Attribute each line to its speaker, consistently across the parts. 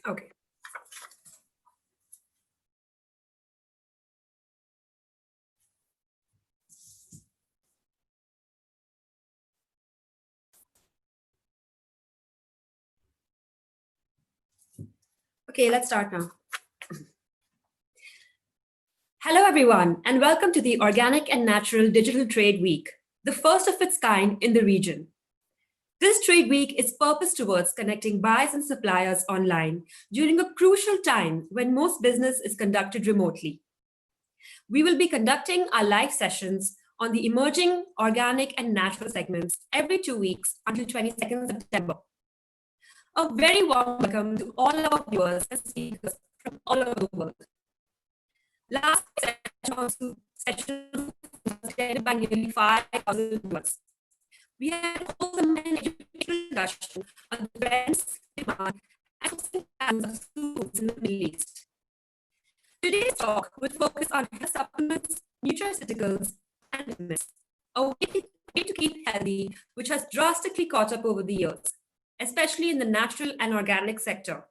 Speaker 1: Okay. Okay, let's start now. Hello, everyone, and welcome to the Organic and Natural Digital Trade Week, the first of its kind in the region. This trade week is purposed towards connecting buyers and suppliers online during a crucial time when most business is conducted remotely. We will be conducting our live sessions on the emerging organic and natural segments every 2 weeks until 22nd September. A very warm welcome to all our viewers and speakers from all over the world. Last session was attended by nearly 5,000 viewers. We had also an educational discussion on the trends, demand, and sourcing patterns of foods in the Middle East. Today's talk will focus on health supplements, nutraceuticals, and vitamins, a way to keep healthy, which has drastically caught up over the years, especially in the natural and organic sector.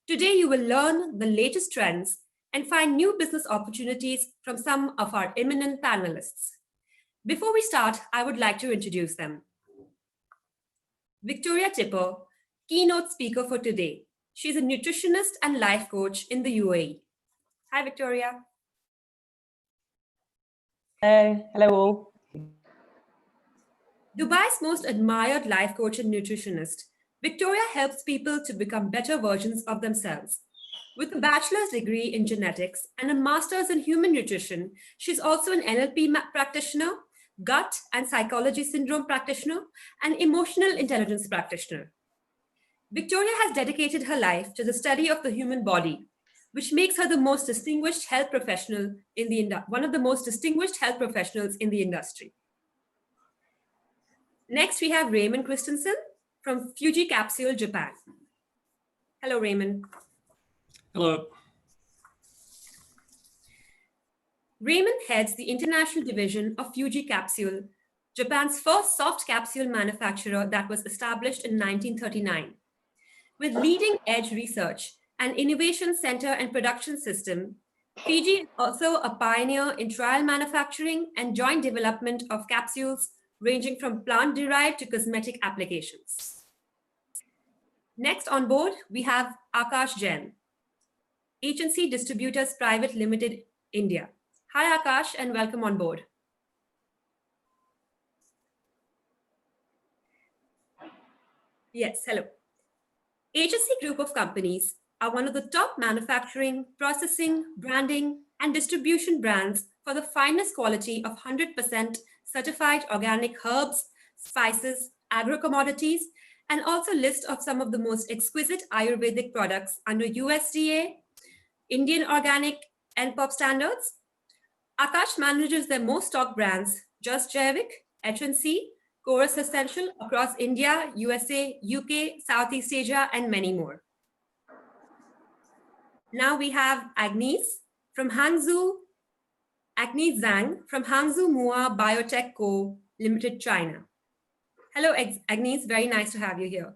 Speaker 1: Today, you will learn the latest trends and find new business opportunities from some of our eminent panelists. Before we start, I would like to introduce them. Victoria Tipper, keynote speaker for today. She's a nutritionist and life coach in the UAE. Hi, Victoria.
Speaker 2: Hey, hello all.
Speaker 1: Dubai's most admired life coach and nutritionist, Victoria helps people to become better versions of themselves. With a bachelor's degree in genetics and a master's in human nutrition, she's also an NLP practitioner, gut and psychology syndrome practitioner, and emotional intelligence practitioner. Victoria has dedicated her life to the study of the human body, which makes her the most distinguished health professional in one of the most distinguished health professionals in the industry. Next, we have Raymond Christensen from Fuji Capsule, Japan. Hello, Raymond.
Speaker 3: Hello.
Speaker 1: Raymond heads the international division of Fuji Capsule, Japan's first soft capsule manufacturer that was established in 1939. With leading-edge research and innovation center and production system, Fiji is also a pioneer in trial manufacturing and joint development of capsules ranging from plant-derived to cosmetic applications. Next on board, we have Akash Jain, Agency Distributors Private Limited, India. Hi, Akash, and welcome on board. Yes, hello. Agency Group of companies are one of the top manufacturing, processing, branding, and distribution brands for the finest quality of 100% certified organic herbs, spices, agro-commodities, and also list of some of the most exquisite Ayurvedic products under USDA, Indian Organic and POP standards. Akash manages their most stock brands, Just Jaivik, HNC, Chorus Essential across India, USA, UK, Southeast Asia, and many more. Now we have Agnes from Hangzhou, Agnes Zhang from Hangzhou Mua Biotech Co. Limited, China. Hello, Agnes, very nice to have you here.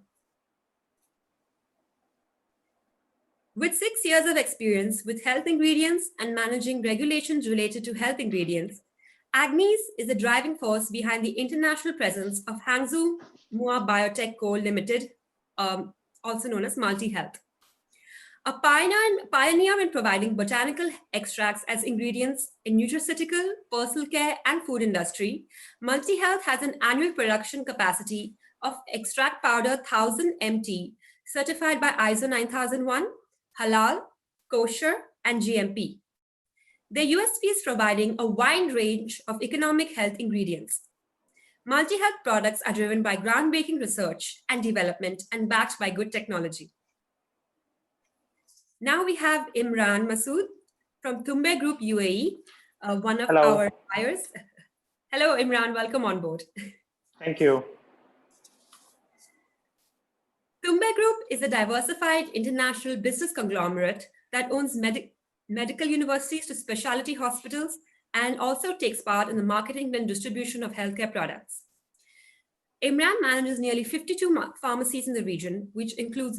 Speaker 1: With 6 years of experience with health ingredients and managing regulations related to health ingredients, Agnes is the driving force behind the international presence of Hangzhou Mua Biotech Co. Limited, also known as Multi-Health. A pioneer in providing botanical extracts as ingredients in nutraceutical, personal care, and food industry, Multi-Health has an annual production capacity of extract powder 1000 MT, certified by ISO 9001, Halal, Kosher, and GMP. Their USP is providing a wide range of economic health ingredients. Multi-Health products are driven by groundbreaking research and development and backed by good technology. Now we have Imran Masood from Tumbe Group UAE, one of our buyers. Hello, Imran, welcome on board.
Speaker 2: Thank you.
Speaker 1: Tumbe Group is a diversified international business conglomerate that owns medical universities to specialty hospitals and also takes part in the marketing and distribution of healthcare products. Imran manages nearly 52 pharmacies in the region, which includes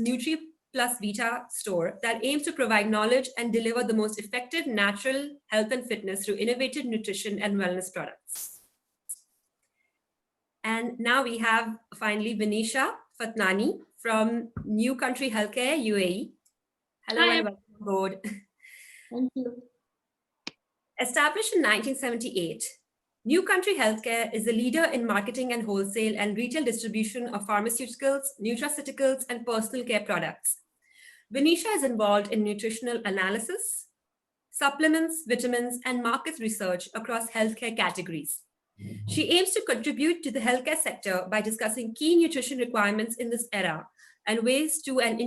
Speaker 1: Plus Vita store that aims to provide knowledge and deliver the most effective natural health and fitness through innovative nutrition and wellness products. And now we have finally Vinisha Fatnani from New Country Healthcare, UAE. Hello
Speaker 4: Hi.
Speaker 1: and welcome aboard.
Speaker 4: Thank you.
Speaker 1: Established in 1978, New Country Healthcare is a leader in marketing and wholesale and retail distribution of pharmaceuticals, nutraceuticals, and personal care products. Vinisha is involved in nutritional analysis, supplements, vitamins, and market research across healthcare categories. She aims to contribute to the healthcare sector by discussing key nutrition requirements in this era and ways to an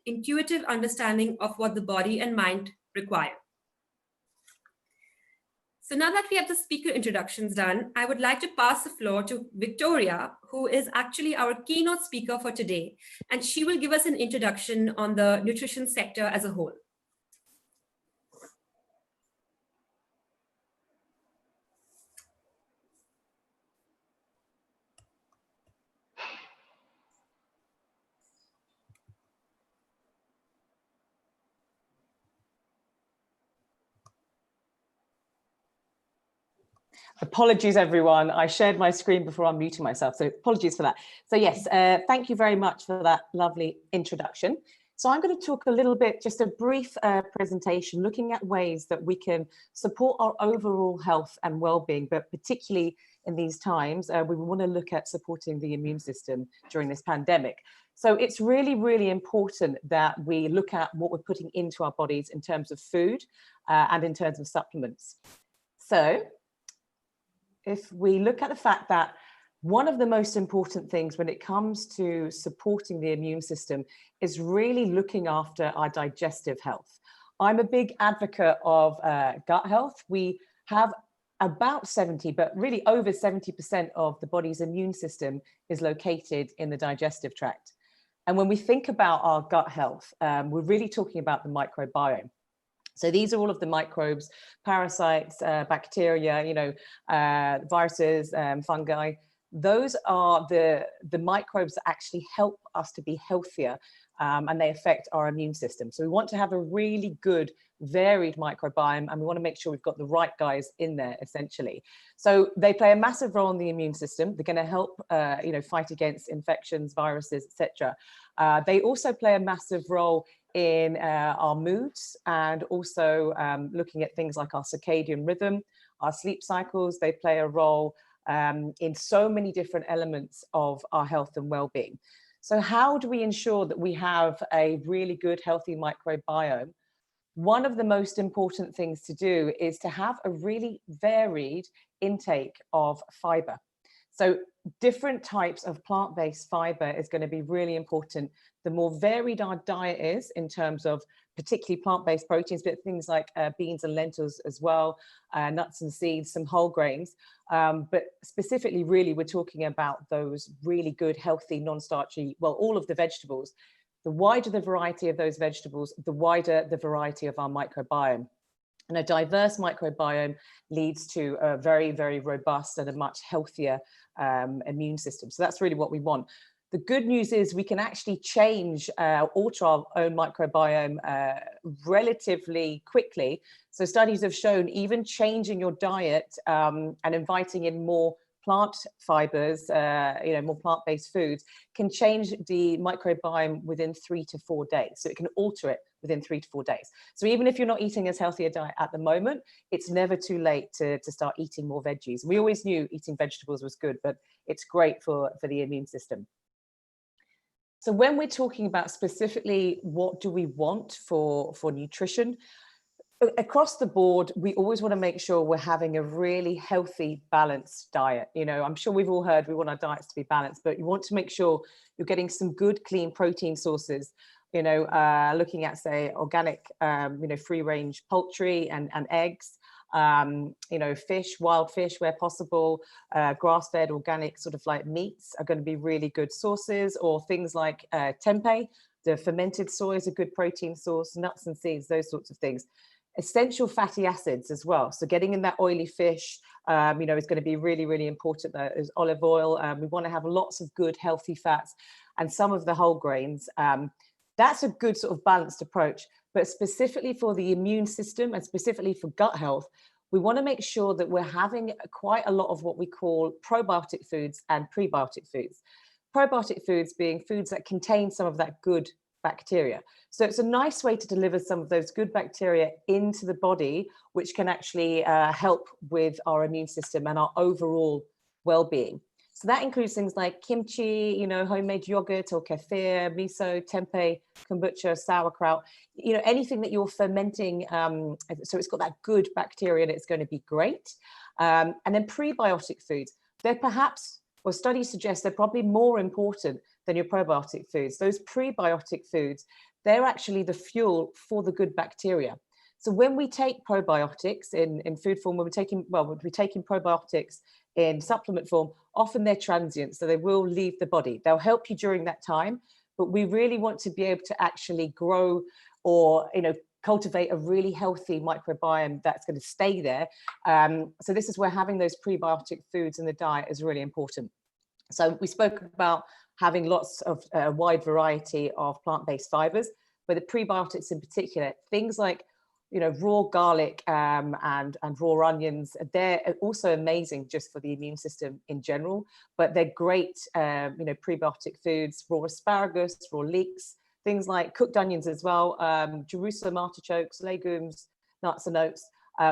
Speaker 1: intuitive understanding of what the body and mind require. So now that we have the speaker introductions done, I would like to pass the floor to Victoria, who is actually our keynote speaker for today, and she will give us an introduction on the nutrition sector as a whole.
Speaker 2: Apologies, everyone. I shared my screen before unmuting myself, so apologies for that. So yes, thank you very much for that lovely introduction. So I'm going to talk a little bit, just a brief presentation, looking at ways that we can support our overall health and well-being, but particularly in these times, we want to look at supporting the immune system during this pandemic. So it's really, really important that we look at what we're putting into our bodies in terms of food and in terms of supplements. So if we look at the fact that one of the most important things when it comes to supporting the immune system is really looking after our digestive health. I'm a big advocate of gut health. We have about 70, but really over 70% of the body's immune system is located in the digestive tract. And when we think about our gut health, we're really talking about the microbiome. So these are all of the microbes, parasites, bacteria, viruses, fungi. Those are the microbes that actually help us to be healthier, and they affect our immune system. So we want to have a really good, varied microbiome, and we want to make sure we've got the right guys in there, essentially. So they play a massive role in the immune system. They're going to help, fight against infections, viruses, etc. They also play a massive role in our moods, and also looking at things like our circadian rhythm, our sleep cycles. They play a role in so many different elements of our health and well-being. So how do we ensure that we have a really good, healthy microbiome? One of the most important things to do is to have a really varied intake of fiber. So different types of plant-based fiber is going to be really important. The more varied our diet is in terms of particularly plant-based proteins, but things like beans and lentils as well, nuts and seeds, some whole grains. But specifically, really, we're talking about those really good, healthy, non-starchy, well, all of the vegetables. The wider the variety of those vegetables, the wider the variety of our microbiome. And a diverse microbiome leads to a very, very robust and a much healthier immune system. So that's really what we want. The good news is we can actually change, alter our own microbiome relatively quickly. So studies have shown even changing your diet and inviting in more plant fibers, more plant-based foods, can change the microbiome within 3 to 4 days. So it can alter it within 3 to 4 days. So even if you're not eating as healthy a diet at the moment, it's never too late to start eating more veggies. We always knew eating vegetables was good, but it's great for the immune system. So when we're talking about specifically what do we want for nutrition, across the board, we always want to make sure we're having a really healthy, balanced diet. I'm sure we've all heard we want our diets to be balanced, but you want to make sure you're getting some good, clean protein sources, looking at, say, organic, free-range poultry and eggs, fish, wild fish where possible, grass-fed, organic sort of like meats are going to be really good sources, or things like tempeh, the fermented soy is a good protein source, nuts and seeds, those sorts of things. Essential fatty acids as well. So getting in that oily fish, is going to be really, really important. There's olive oil. We want to have lots of good, healthy fats, and some of the whole grains. That's a good sort of balanced approach. But specifically for the immune system and specifically for gut health, we want to make sure that we're having quite a lot of what we call probiotic foods and prebiotic foods. Probiotic foods being foods that contain some of that good bacteria. So it's a nice way to deliver some of those good bacteria into the body, which can actually help with our immune system and our overall well-being. So that includes things like kimchi, homemade yogurt or kefir, miso, tempeh, kombucha, sauerkraut, anything that you're fermenting. So it's got that good bacteria and it's going to be great. And then prebiotic foods, studies suggest they're probably more important than your probiotic foods. Those prebiotic foods, they're actually the fuel for the good bacteria. So when we take probiotics in food form, when we're taking probiotics in supplement form, often they're transient, so they will leave the body. They'll help you during that time, but we really want to be able to actually grow or cultivate a really healthy microbiome that's going to stay there. So this is where having those prebiotic foods in the diet is really important. So we spoke about having lots of a wide variety of plant-based fibers, but the prebiotics in particular, things like raw garlic and raw onions, they're also amazing just for the immune system in general, but they're great, prebiotic foods, raw asparagus, raw leeks, things like cooked onions as well, Jerusalem artichokes, legumes, nuts and oats.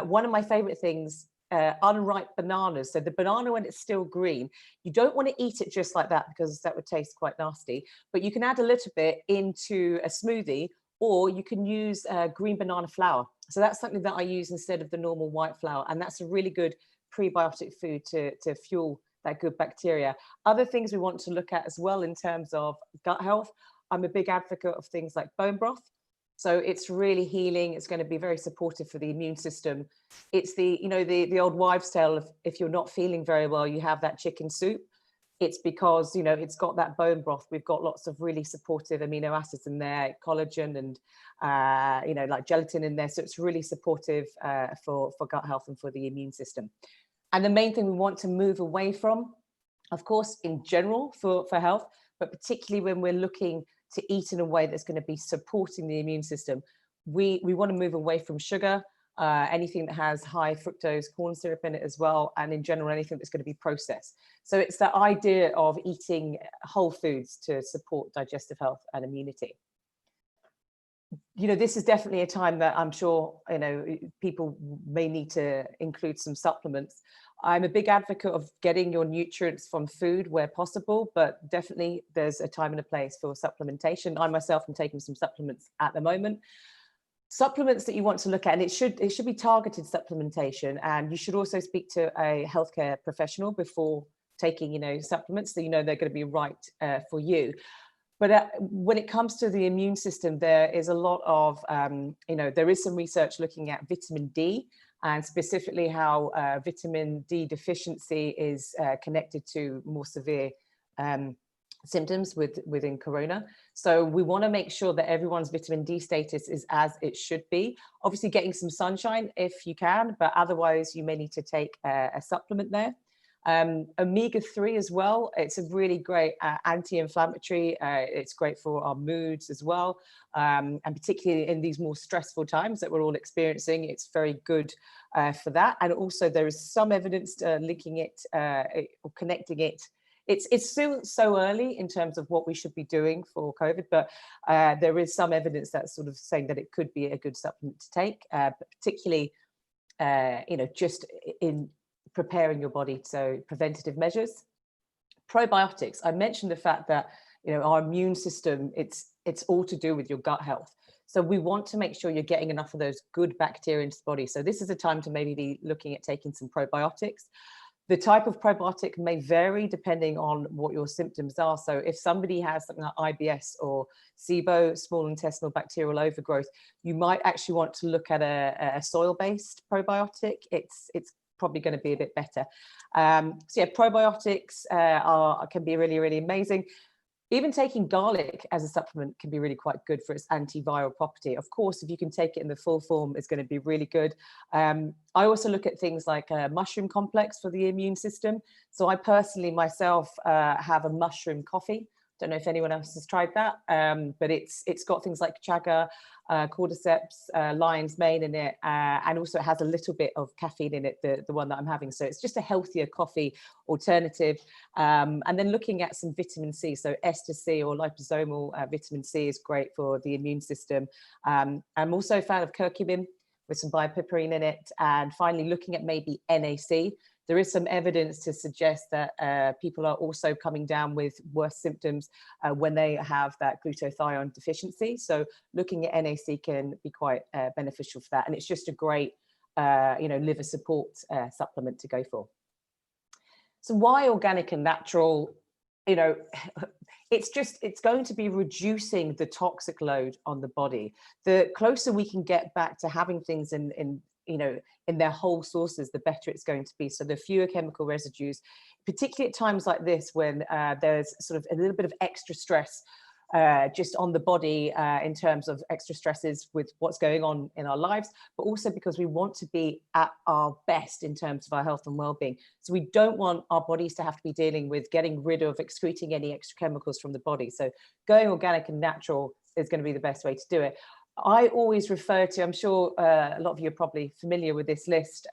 Speaker 2: One of my favorite things, unripe bananas. So the banana, when it's still green, you don't want to eat it just like that because that would taste quite nasty, but you can add a little bit into a smoothie, or you can use green banana flour. So that's something that I use instead of the normal white flour. And that's a really good prebiotic food to fuel that good bacteria. Other things we want to look at as well in terms of gut health, I'm a big advocate of things like bone broth. So it's really healing. It's going to be very supportive for the immune system. It's the old wives' tale of if you're not feeling very well, you have that chicken soup. It's because, it's got that bone broth. We've got lots of really supportive amino acids in there, collagen and, like gelatin in there. So it's really supportive for gut health and for the immune system. And the main thing we want to move away from, of course, in general for health, but particularly when we're looking to eat in a way that's going to be supporting the immune system, we want to move away from sugar, anything that has high fructose corn syrup in it as well, and in general anything that's going to be processed. So it's that idea of eating whole foods to support digestive health and immunity. This is definitely a time that I'm sure people may need to include some supplements. I'm a big advocate of getting your nutrients from food where possible, but definitely there's a time and a place for supplementation. I myself am taking some supplements at the moment. Supplements that you want to look at, and it should be targeted supplementation, and you should also speak to a healthcare professional before taking supplements, so they're going to be right for you. But when it comes to the immune system, there is a lot of there is some research looking at vitamin D, and specifically how vitamin D deficiency is connected to more severe symptoms within corona. So we want to make sure that everyone's vitamin D status is as it should be. Obviously getting some sunshine if you can, but otherwise you may need to take a supplement there. Omega-3 as well, it's a really great anti-inflammatory. It's great for our moods as well, and particularly in these more stressful times that we're all experiencing, it's very good for that. And also there is some evidence linking it or connecting it. It's still so early in terms of what we should be doing for COVID, but there is some evidence that's sort of saying that it could be a good supplement to take, but particularly, just in preparing your body. So preventative measures. Probiotics, I mentioned the fact that, our immune system, it's all to do with your gut health. So we want to make sure you're getting enough of those good bacteria into the body. So this is a time to maybe be looking at taking some probiotics. The type of probiotic may vary depending on what your symptoms are. So if somebody has something like IBS or SIBO, small intestinal bacterial overgrowth, you might actually want to look at a soil-based probiotic. It's probably going to be a bit better. So yeah, probiotics can be really, really amazing. Even taking garlic as a supplement can be really quite good for its antiviral property. Of course, if you can take it in the full form, it's going to be really good. I also look at things like a mushroom complex for the immune system. So I personally myself have a mushroom coffee. Don't know if anyone else has tried that, but it's got things like chaga, cordyceps, lion's mane in it, and also it has a little bit of caffeine in it, the one that I'm having. So it's just a healthier coffee alternative. And then looking at some vitamin C, so ester C or liposomal vitamin C is great for the immune system. I'm also a fan of curcumin with some biopiperine in it. And finally, looking at maybe NAC. There is some evidence to suggest that people are also coming down with worse symptoms when they have that glutathione deficiency. So looking at NAC can be quite beneficial for that. And it's just a great, liver support supplement to go for. So why organic and natural? It's going to be reducing the toxic load on the body. The closer we can get back to having things in their whole sources, the better it's going to be. So the fewer chemical residues, particularly at times like this when there's sort of a little bit of extra stress just on the body in terms of extra stresses with what's going on in our lives, but also because we want to be at our best in terms of our health and well-being. So we don't want our bodies to have to be dealing with getting rid of excreting any extra chemicals from the body. So going organic and natural is going to be the best way to do it. I always refer to, I'm sure a lot of you are probably familiar with this list.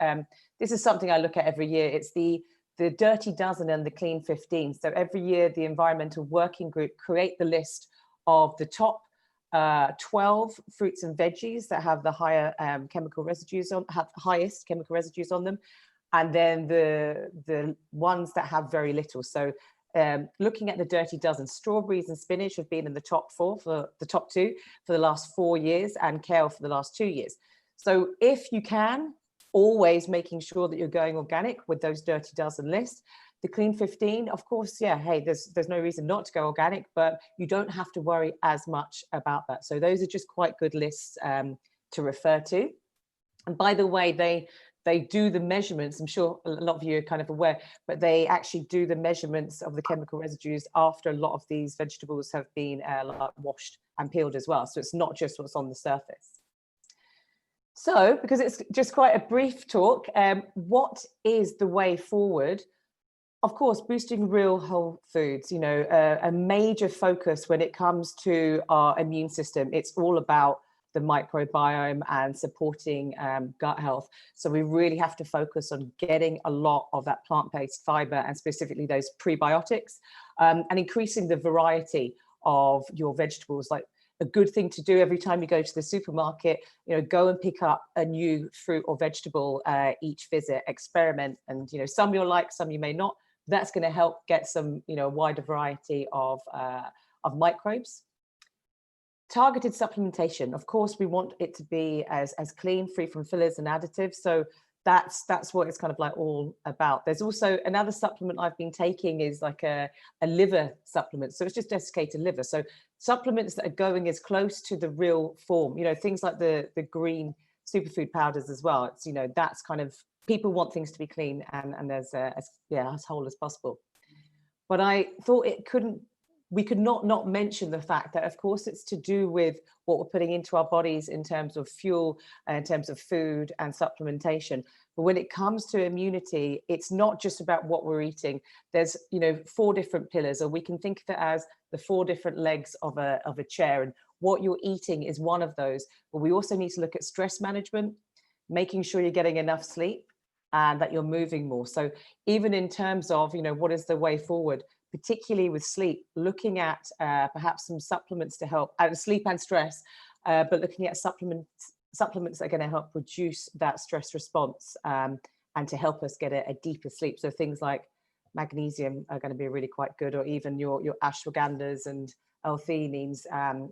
Speaker 2: This is something I look at every year. It's the Dirty Dozen and the Clean 15. So every year, the Environmental Working Group create the list of the top 12 fruits and veggies that have the higher chemical residues on, have highest chemical residues on them, and then the ones that have very little. So looking at the Dirty Dozen, strawberries and spinach have been in the top two for the last 4 years, and kale for the last 2 years. So if you can, always making sure that you're going organic with those Dirty Dozen lists. The Clean 15, of course, yeah, hey, there's no reason not to go organic, but you don't have to worry as much about that. So those are just quite good lists to refer to. And by the way, they do the measurements. I'm sure a lot of you are kind of aware, but they actually do the measurements of the chemical residues after a lot of these vegetables have been like washed and peeled as well. So it's not just what's on the surface. So, because it's just quite a brief talk, what is the way forward? Of course, boosting real whole foods, a major focus when it comes to our immune system. It's all about the microbiome and supporting gut health. So we really have to focus on getting a lot of that plant-based fiber and specifically those prebiotics and increasing the variety of your vegetables. Like a good thing to do every time you go to the supermarket, go and pick up a new fruit or vegetable each visit, experiment. And, some you'll like, some you may not. That's going to help get some, a wider variety of microbes. Targeted supplementation. Of course, we want it to be as clean, free from fillers and additives. So that's what it's kind of like all about. There's also another supplement I've been taking is like a liver supplement. So it's just desiccated liver. So supplements that are going as close to the real form, things like the green superfood powders as well. It's, that's kind of, people want things to be clean and there's as whole as possible. But I thought we could not mention the fact that, of course, it's to do with what we're putting into our bodies in terms of fuel, in terms of food and supplementation. But when it comes to immunity, it's not just about what we're eating. There's, 4 different pillars, or we can think of it as the 4 different legs of a chair. And what you're eating is one of those. But we also need to look at stress management, making sure you're getting enough sleep and that you're moving more. So even in terms of, what is the way forward, particularly with sleep, looking at perhaps some supplements to help sleep and stress, but looking at supplements that are going to help reduce that stress response and to help us get a deeper sleep. So things like magnesium are going to be really quite good, or even your ashwagandhas and L-theanines.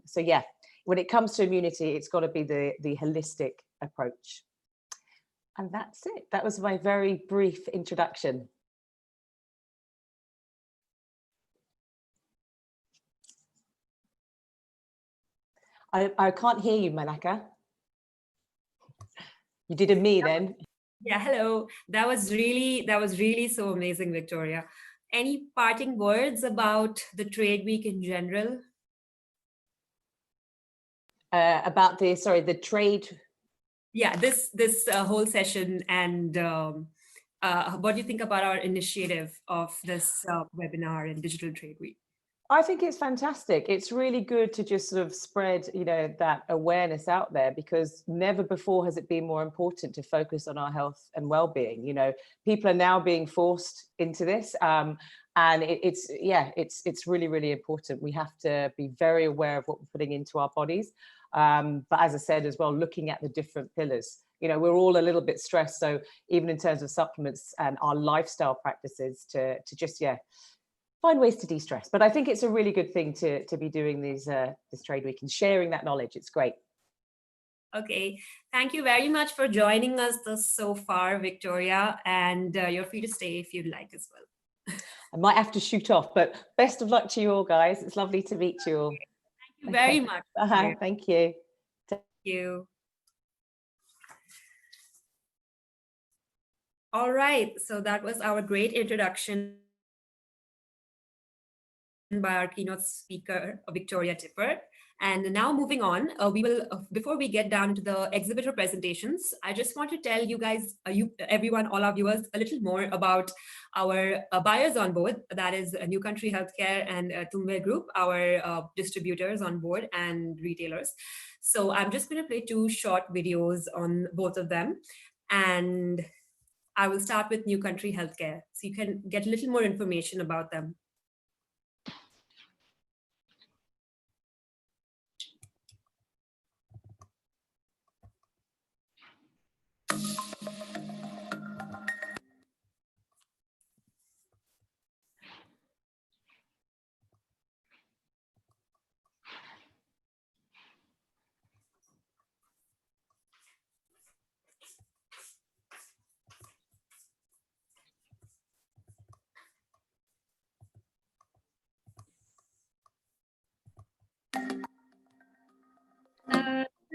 Speaker 2: So yeah, when it comes to immunity, it's got to be the holistic approach. And that's it. That was my very brief introduction. I can't hear you, Manaka. You did a me then.
Speaker 1: Yeah, hello. That was really so amazing, Victoria. Any parting words about the trade week in general?
Speaker 2: About the trade.
Speaker 1: Yeah, this whole session, and what do you think about our initiative of this webinar and Digital Trade Week?
Speaker 2: I think it's fantastic. It's really good to just sort of spread, that awareness out there, because never before has it been more important to focus on our health and well-being. People are now being forced into this, and it's really, really important. We have to be very aware of what we're putting into our bodies. But as I said as well, looking at the different pillars. We're all a little bit stressed, so even in terms of supplements and our lifestyle practices, to just find ways to de-stress. But I think it's a really good thing to be doing this trade week and sharing that knowledge. It's great.
Speaker 1: Okay, thank you very much for joining us so far, Victoria, and you're free to stay if you'd like as well.
Speaker 2: I might have to shoot off, but best of luck to you all, guys. It's lovely to meet you all.
Speaker 1: Thank you very much.
Speaker 2: Thank you.
Speaker 1: Thank you. All right, so that was our great introduction by our keynote speaker, Victoria Tipper. And now moving on, we will, before we get down to the exhibitor presentations, I just want to tell you guys, everyone, all our viewers, a little more about our buyers on board. That is New Country Healthcare and Tumbe Group, our distributors on board and retailers. So I'm just going to play 2 short videos on both of them. And I will start with New Country Healthcare, so you can get a little more information about them.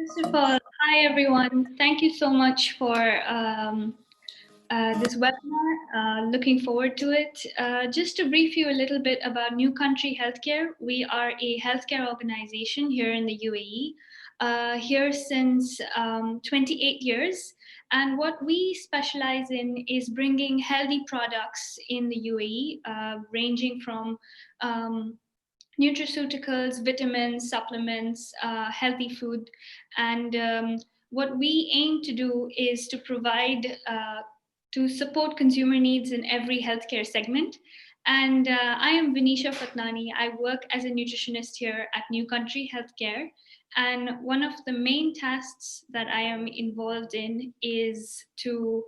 Speaker 4: First of all, hi everyone. Thank you so much for this webinar. Looking forward to it. Just to brief you a little bit about New Country Healthcare, we are a healthcare organization here in the UAE, here since 28 years. And what we specialize in is bringing healthy products in the UAE, ranging from nutraceuticals, vitamins, supplements, healthy food. And what we aim to do is to provide, to support consumer needs in every healthcare segment. And I am Vinisha Fatnani. I work as a nutritionist here at New Country Healthcare. And one of the main tasks that I am involved in is to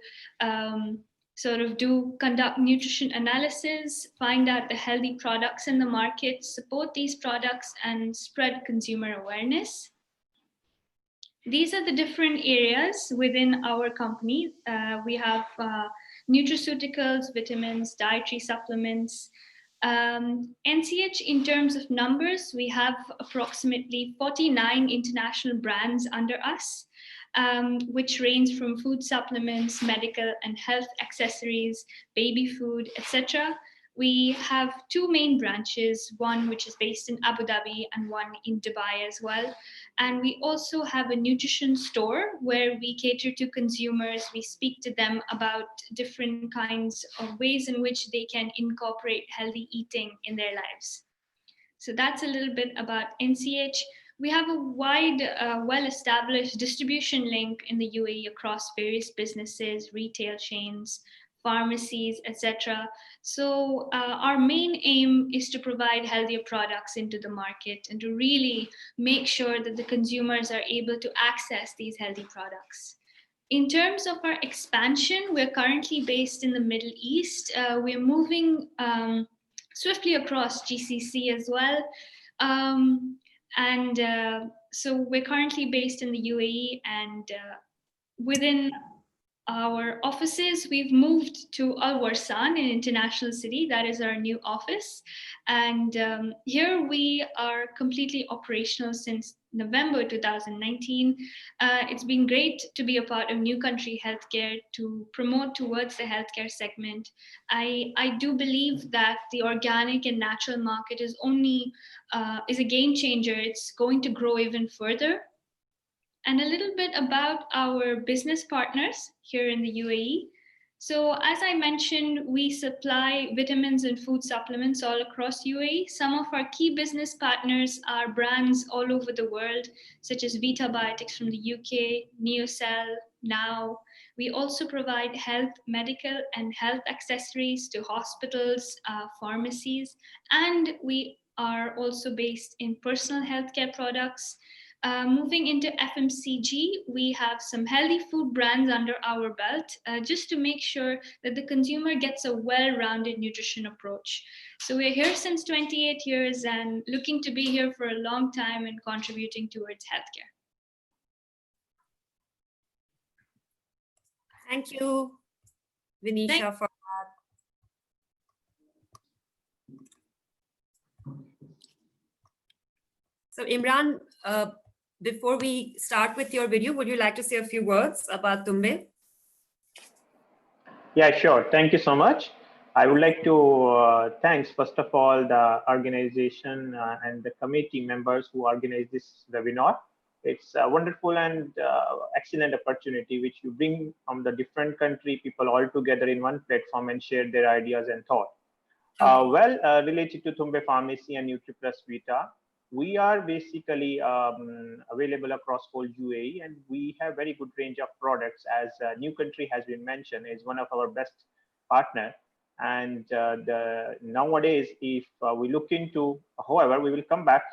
Speaker 4: conduct nutrition analysis, find out the healthy products in the market, support these products, and spread consumer awareness. These are the different areas within our company. We have nutraceuticals, vitamins, dietary supplements. NCH, in terms of numbers, we have approximately 49 international brands under us, which range from food supplements, medical and health accessories, baby food, etc. We have 2 main branches, one which is based in Abu Dhabi and one in Dubai as well. And we also have a nutrition store where we cater to consumers. We speak to them about different kinds of ways in which they can incorporate healthy eating in their lives. So that's a little bit about NCH. We have a wide, well-established distribution link in the UAE across various businesses, retail chains, pharmacies, etc. So our main aim is to provide healthier products into the market and to really make sure that the consumers are able to access these healthy products. In terms of our expansion, we're currently based in the Middle East. We're moving swiftly across GCC as well. So we're currently based in the UAE, and within our offices, we've moved to Al Warsan, an international city. That is our new office. And here we are completely operational since November 2019. It's been great to be a part of New Country Healthcare to promote towards the healthcare segment. I do believe that the organic and natural market is a game changer. It's going to grow even further. And a little bit about our business partners here in the UAE. So as I mentioned, we supply vitamins and food supplements all across UAE. Some of our key business partners are brands all over the world, such as Vita Biotics from the UK, Neocell, Now. We also provide health, medical, and health accessories to hospitals, pharmacies, and we are also based in personal healthcare products. Moving into FMCG, we have some healthy food brands under our belt, just to make sure that the consumer gets a well-rounded nutrition approach. So we're here since 28 years and looking to be here for a long time and contributing towards healthcare.
Speaker 1: Thank you, Vinisha, for so Imran, before we start with your video, would you like to say a few words about Tumbe?
Speaker 5: Yeah, sure. Thank you so much. I would like to thanks, first of all, the organization and the committee members who organized this webinar. It's a wonderful and excellent opportunity which you bring from the different country people all together in one platform and share their ideas and thoughts. Related to Tumbe Pharmacy and NutriPlus Vita, we are basically available across whole UAE, and we have very good range of products. As New Country has been mentioned, is one of our best partner. And nowadays, if we look into, however, we will come back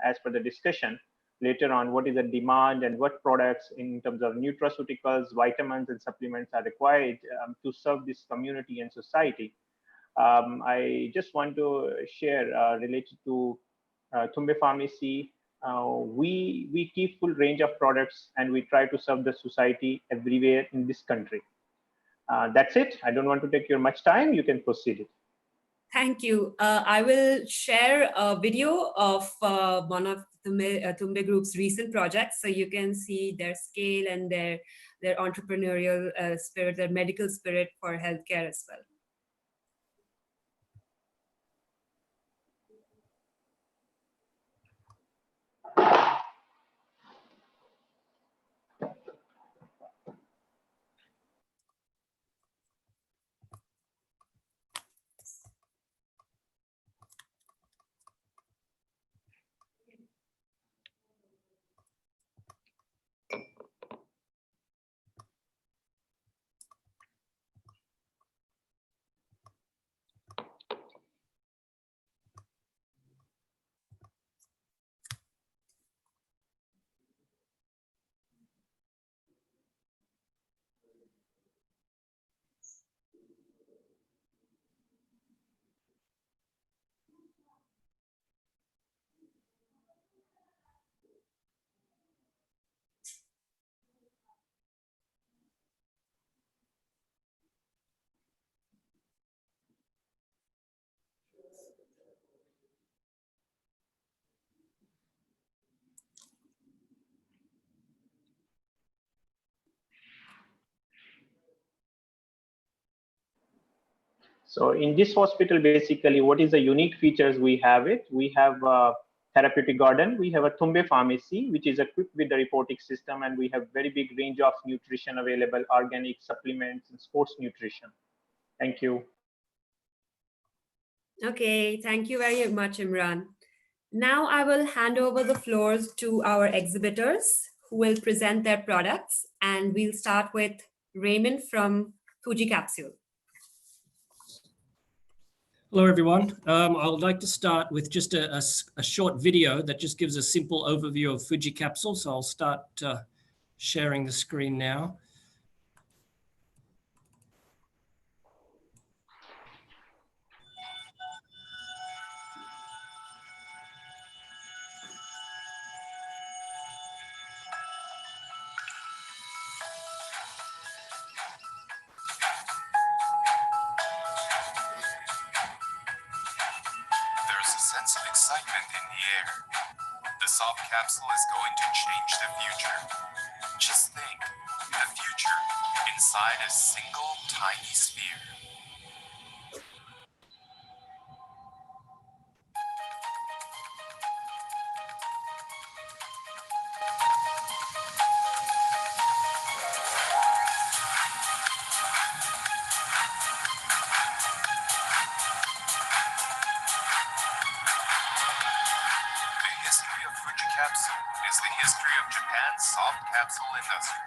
Speaker 5: as per the discussion later on, what is the demand and what products in terms of nutraceuticals, vitamins, and supplements are required to serve this community and society. I just want to share related to Tumbe Pharmacy. We keep full range of products and we try to serve the society everywhere in this country. That's it. I don't want to take your much time. You can proceed it.
Speaker 1: Thank you. I will share a video of one of Tumbe Group's recent projects, so you can see their scale and their entrepreneurial spirit, their medical spirit for healthcare as well.
Speaker 5: So in this hospital, basically, what is the unique features we have it? We have a therapeutic garden. We have a Tumbe Pharmacy, which is equipped with the reporting system, and we have very big range of nutrition available, organic supplements and sports nutrition. Thank you.
Speaker 1: Okay, thank you very much, Imran. Now I will hand over the floors to our exhibitors who will present their products, and we'll start with Raymond from Fuji Capsule.
Speaker 3: Hello, everyone. I would like to start with just a short video that just gives a simple overview of Fuji Capsule. So I'll start sharing the screen now.
Speaker 6: There's a sense of excitement in the air. The soft capsule is going to change the future. Just think, the future inside a single tiny sphere. soft capsule industry.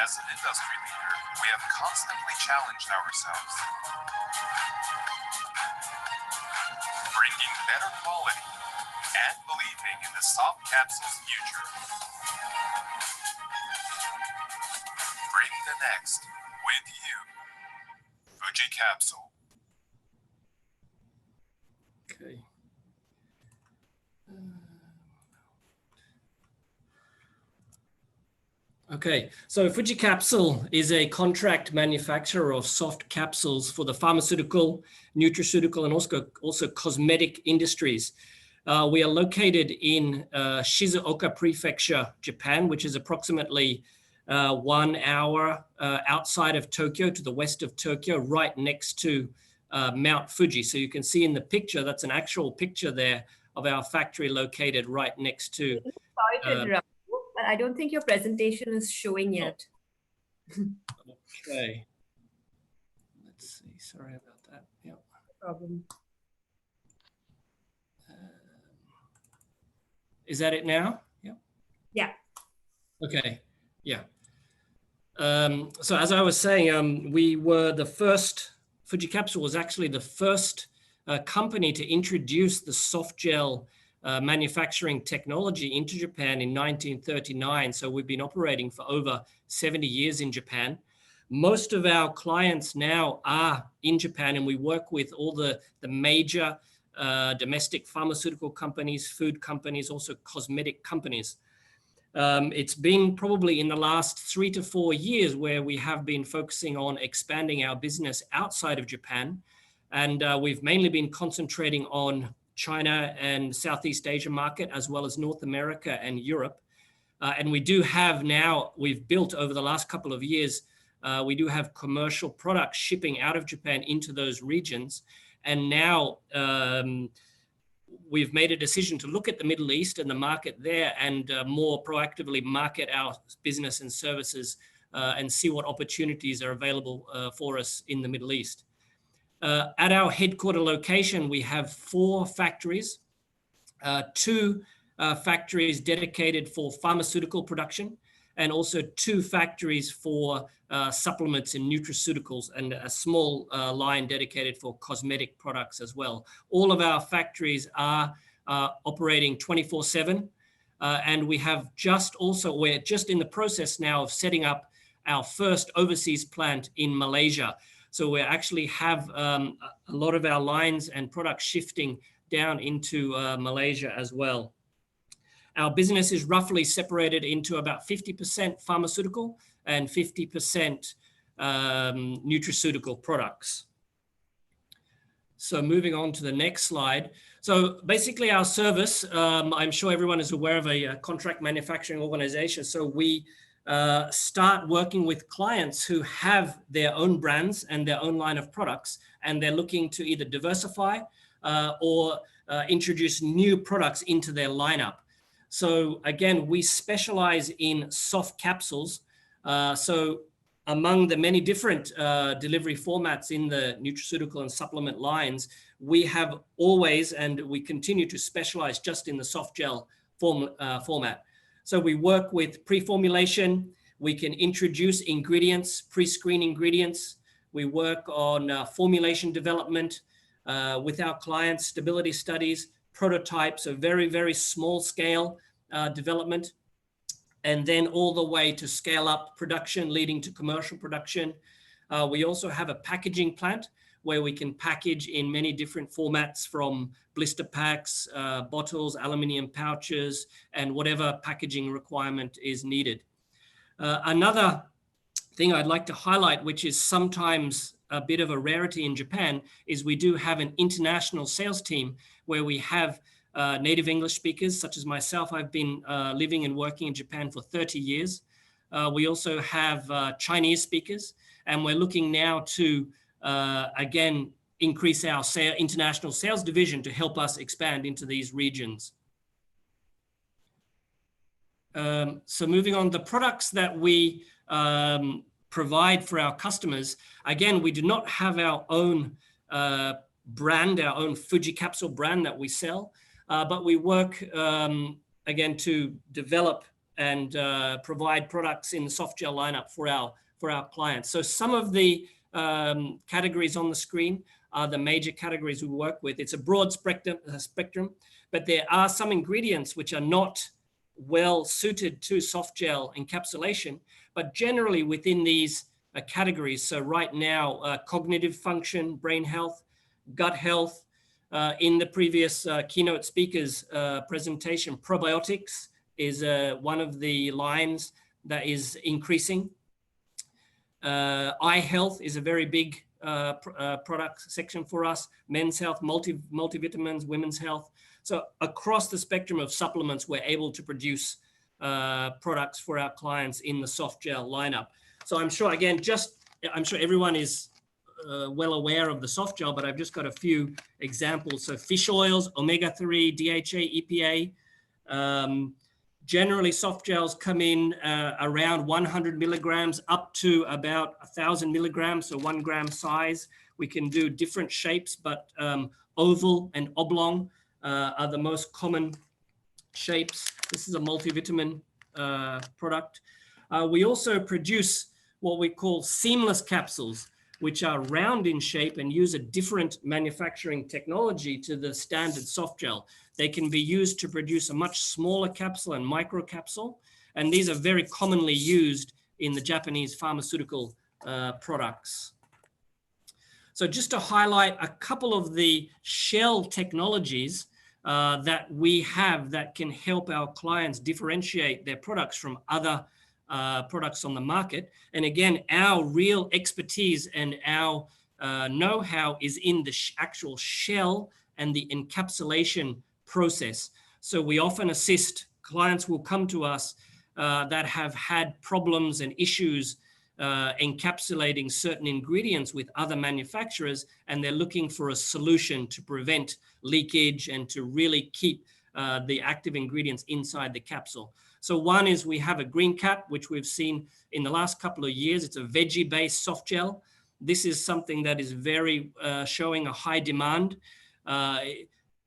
Speaker 6: As an industry leader, we have constantly challenged ourselves, bringing better quality and believing in the soft capsule's future. Bring the next with you. Fuji Capsule.
Speaker 3: Okay. Okay, so Fuji Capsule is a contract manufacturer of soft capsules for the pharmaceutical, nutraceutical, and also cosmetic industries. We are located in Shizuoka Prefecture, Japan, which is approximately 1 hour outside of Tokyo, to the west of Tokyo, right next to Mount Fuji. So you can see in the picture, that's an actual picture there of our factory located right next to.
Speaker 1: Sorry to interrupt you, but I don't think your presentation is showing yet.
Speaker 3: Okay. Let's see. Sorry about that. Yeah.
Speaker 1: No problem.
Speaker 3: Is that it now? Yeah.
Speaker 1: Yeah.
Speaker 3: Okay. Yeah. So as I was saying, we were the first. Fuji Capsule was actually the first company to introduce the soft gel manufacturing technology into Japan in 1939. So we've been operating for over 70 years in Japan. Most of our clients now are in Japan, and we work with all the major domestic pharmaceutical companies, food companies, also cosmetic companies. It's been probably in the last 3 to 4 years where we have been focusing on expanding our business outside of Japan. And we've mainly been concentrating on China and Southeast Asia market, as well as North America and Europe. And we do have now, we've built over the last couple of years, we do have commercial products shipping out of Japan into those regions. And now we've made a decision to look at the Middle East and the market there, and more proactively market our business and services and see what opportunities are available for us in the Middle East. At our headquarter location, we have 4 factories, 2 factories dedicated for pharmaceutical production, and also 2 factories for supplements and nutraceuticals, and a small line dedicated for cosmetic products as well. All of our factories are operating 24/7, and we have we're just in the process now of setting up our first overseas plant in Malaysia. So we actually have a lot of our lines and products shifting down into Malaysia as well. Our business is roughly separated into about 50% pharmaceutical and 50% nutraceutical products. So moving on to the next slide. So basically our service, I'm sure everyone is aware of a contract manufacturing organization. So we start working with clients who have their own brands and their own line of products, and they're looking to either diversify or introduce new products into their lineup. So again, we specialize in soft capsules. So among the many different delivery formats in the nutraceutical and supplement lines, we have always, and we continue to specialize just in the soft gel format. So we work with pre-formulation. We can introduce ingredients, pre-screen ingredients. We work on formulation development with our clients, stability studies, prototypes, a very, very small scale development, and then all the way to scale up production, leading to commercial production. We also have a packaging plant where we can package in many different formats, from blister packs, bottles, aluminum pouches, and whatever packaging requirement is needed. Another thing I'd like to highlight, which is sometimes a bit of a rarity in Japan, is we do have an international sales team where we have native English speakers, such as myself. I've been living and working in Japan for 30 years. We also have Chinese speakers, and we're looking now to, again, increase our international sales division to help us expand into these regions. So moving on, the products that we provide for our customers, again, we do not have our own brand, our own Fuji Capsule brand that we sell, but we work again, to develop and provide products in the soft gel lineup for our clients. So some of the categories on the screen are the major categories we work with. It's a broad spectrum, but there are some ingredients which are not well suited to soft gel encapsulation, but generally within these categories. So right now, cognitive function, brain health, gut health. In the previous keynote speakers presentation, probiotics is one of the lines that is increasing. Eye health is a very big product section for us. Men's health, multivitamins, women's health. So across the spectrum of supplements, we're able to produce products for our clients in the soft gel lineup. So I'm sure, again, I'm sure everyone is well aware of the soft gel, but I've just got a few examples. So fish oils, omega-3, DHA, EPA. Generally, soft gels come in around 100 milligrams up to about 1,000 milligrams, so 1 gram size. We can do different shapes, but oval and oblong are the most common shapes. This is a multivitamin product. We also produce what we call seamless capsules, which are round in shape and use a different manufacturing technology to the standard soft gel. They can be used to produce a much smaller capsule and micro capsule. And these are very commonly used in the Japanese pharmaceutical products. So just to highlight a couple of the shell technologies that we have that can help our clients differentiate their products from other products on the market. And again, our real expertise and our know-how is in the actual shell and the encapsulation process. So we often assist clients will come to us that have had problems and issues encapsulating certain ingredients with other manufacturers, and they're looking for a solution to prevent leakage and to really keep the active ingredients inside the capsule. So one is we have a green cap, which we've seen in the last couple of years. It's a veggie-based soft gel. This is something that is very showing a high demand.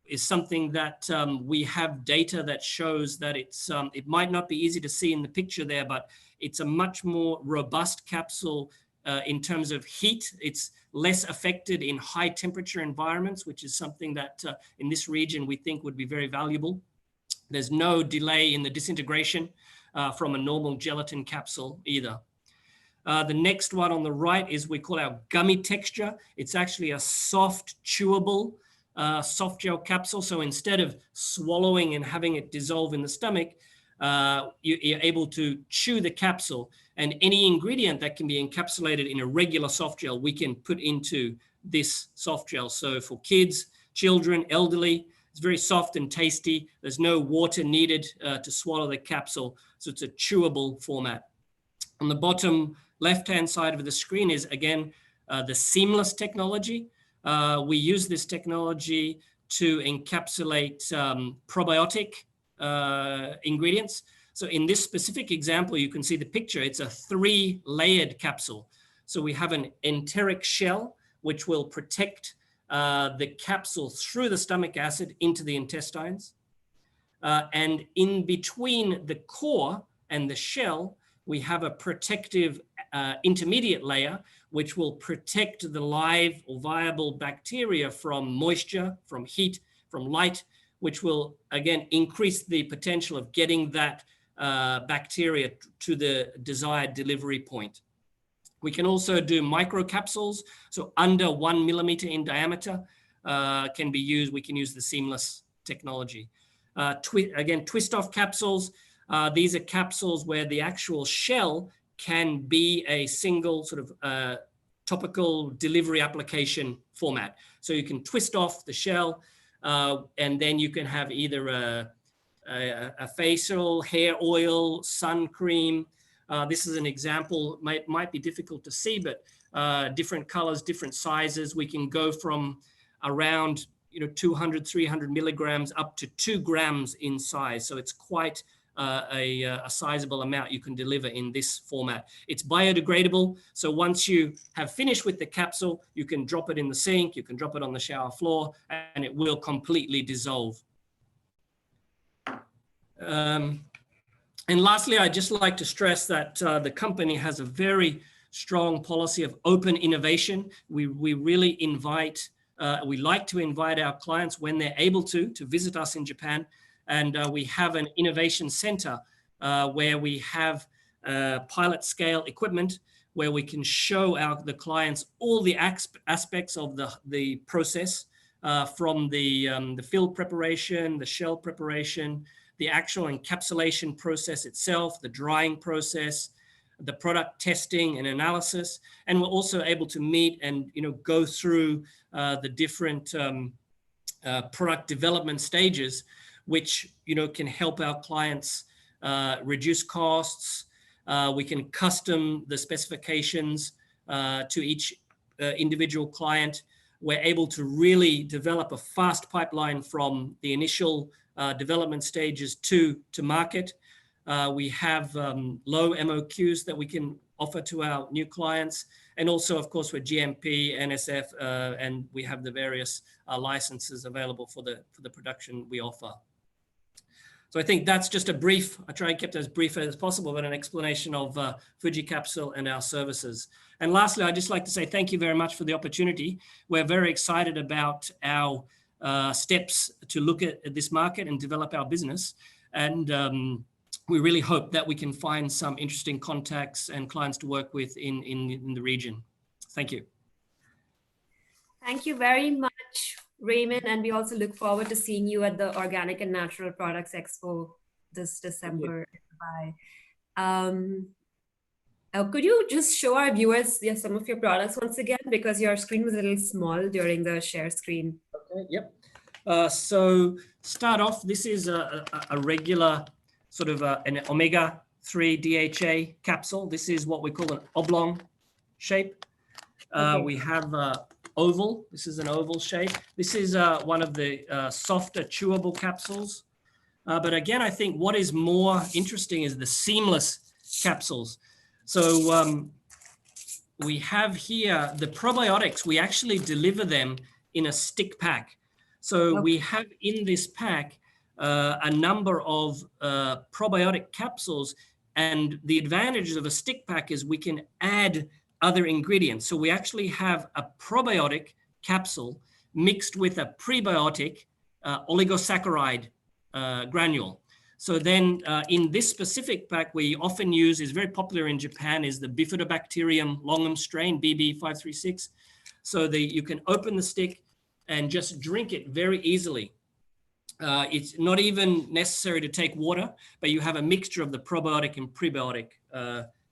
Speaker 3: Is something that we have data that shows that it might not be easy to see in the picture there, but it's a much more robust capsule in terms of heat. It's less affected in high temperature environments, which is something that in this region we think would be very valuable. There's no delay in the disintegration from a normal gelatin capsule either. The next one on the right is we call our gummy texture. It's actually a soft, chewable soft gel capsule. So instead of swallowing and having it dissolve in the stomach, you're able to chew the capsule, and any ingredient that can be encapsulated in a regular soft gel, we can put into this soft gel. So for kids, children, elderly, it's very soft and tasty. There's no water needed to swallow the capsule. So it's a chewable format. On the bottom left-hand side of the screen is, again, the seamless technology. We use this technology to encapsulate probiotic ingredients. So in this specific example, you can see the picture. It's a 3-layered capsule. So we have an enteric shell, which will protect the capsule through the stomach acid into the intestines. And in between the core and the shell, we have a protective intermediate layer, which will protect the live or viable bacteria from moisture, from heat, from light, which will, again, increase the potential of getting that bacteria to the desired delivery point. We can also do microcapsules, so under 1 millimeter in diameter can be used. We can use the seamless technology. Again, twist-off capsules. These are capsules where the actual shell can be a single sort of topical delivery application format. So you can twist off the shell, and then you can have either a facial, hair oil, sun cream. This is an example, might be difficult to see, but different colors, different sizes. We can go from around 200, 300 milligrams up to 2 grams in size. So it's quite a sizable amount you can deliver in this format. It's biodegradable. So once you have finished with the capsule, you can drop it in the sink, you can drop it on the shower floor, and it will completely dissolve. And lastly, I'd just like to stress that the company has a very strong policy of open innovation. We really invite, we like to invite our clients when they're able to visit us in Japan. And we have an innovation center where we have pilot scale equipment where we can show the clients all the aspects of the process from the field preparation, the shell preparation, the actual encapsulation process itself, the drying process, the product testing and analysis. And we're also able to meet and go through the different product development stages, which can help our clients reduce costs. We can custom the specifications to each individual client. We're able to really develop a fast pipeline from the initial development stages to market. We have low MOQs that we can offer to our new clients. And also, of course, with GMP, NSF, and we have the various licenses available for the production we offer. So I think that's just a brief, I try and keep it as brief as possible, but an explanation of Fuji Capsule and our services. And lastly, I'd just like to say thank you very much for the opportunity. We're very excited about our steps to look at this market and develop our business. And we really hope that we can find some interesting contacts and clients to work with in the region. Thank you.
Speaker 1: Thank you very much, Raymond. And we also look forward to seeing you at the Organic and Natural Products Expo this December. Could you just show our viewers some of your products once again, because your screen was a little small during the share screen.
Speaker 3: Okay, yep. So start off, this is a regular sort of an omega-3 DHA capsule. This is what we call an oblong shape. We have oval. This is an oval shape. This is one of the softer chewable capsules. But again, I think what is more interesting is the seamless capsules. So we have here the probiotics. We actually deliver them in a stick pack. So we have in this pack a number of probiotic capsules, and the advantage of a stick pack is we can add other ingredients. So we actually have a probiotic capsule mixed with a prebiotic oligosaccharide granule. So then in this specific pack, we often use, is very popular in Japan, is the Bifidobacterium longum strain, BB536. So you can open the stick and just drink it very easily. It's not even necessary to take water, but you have a mixture of the probiotic and prebiotic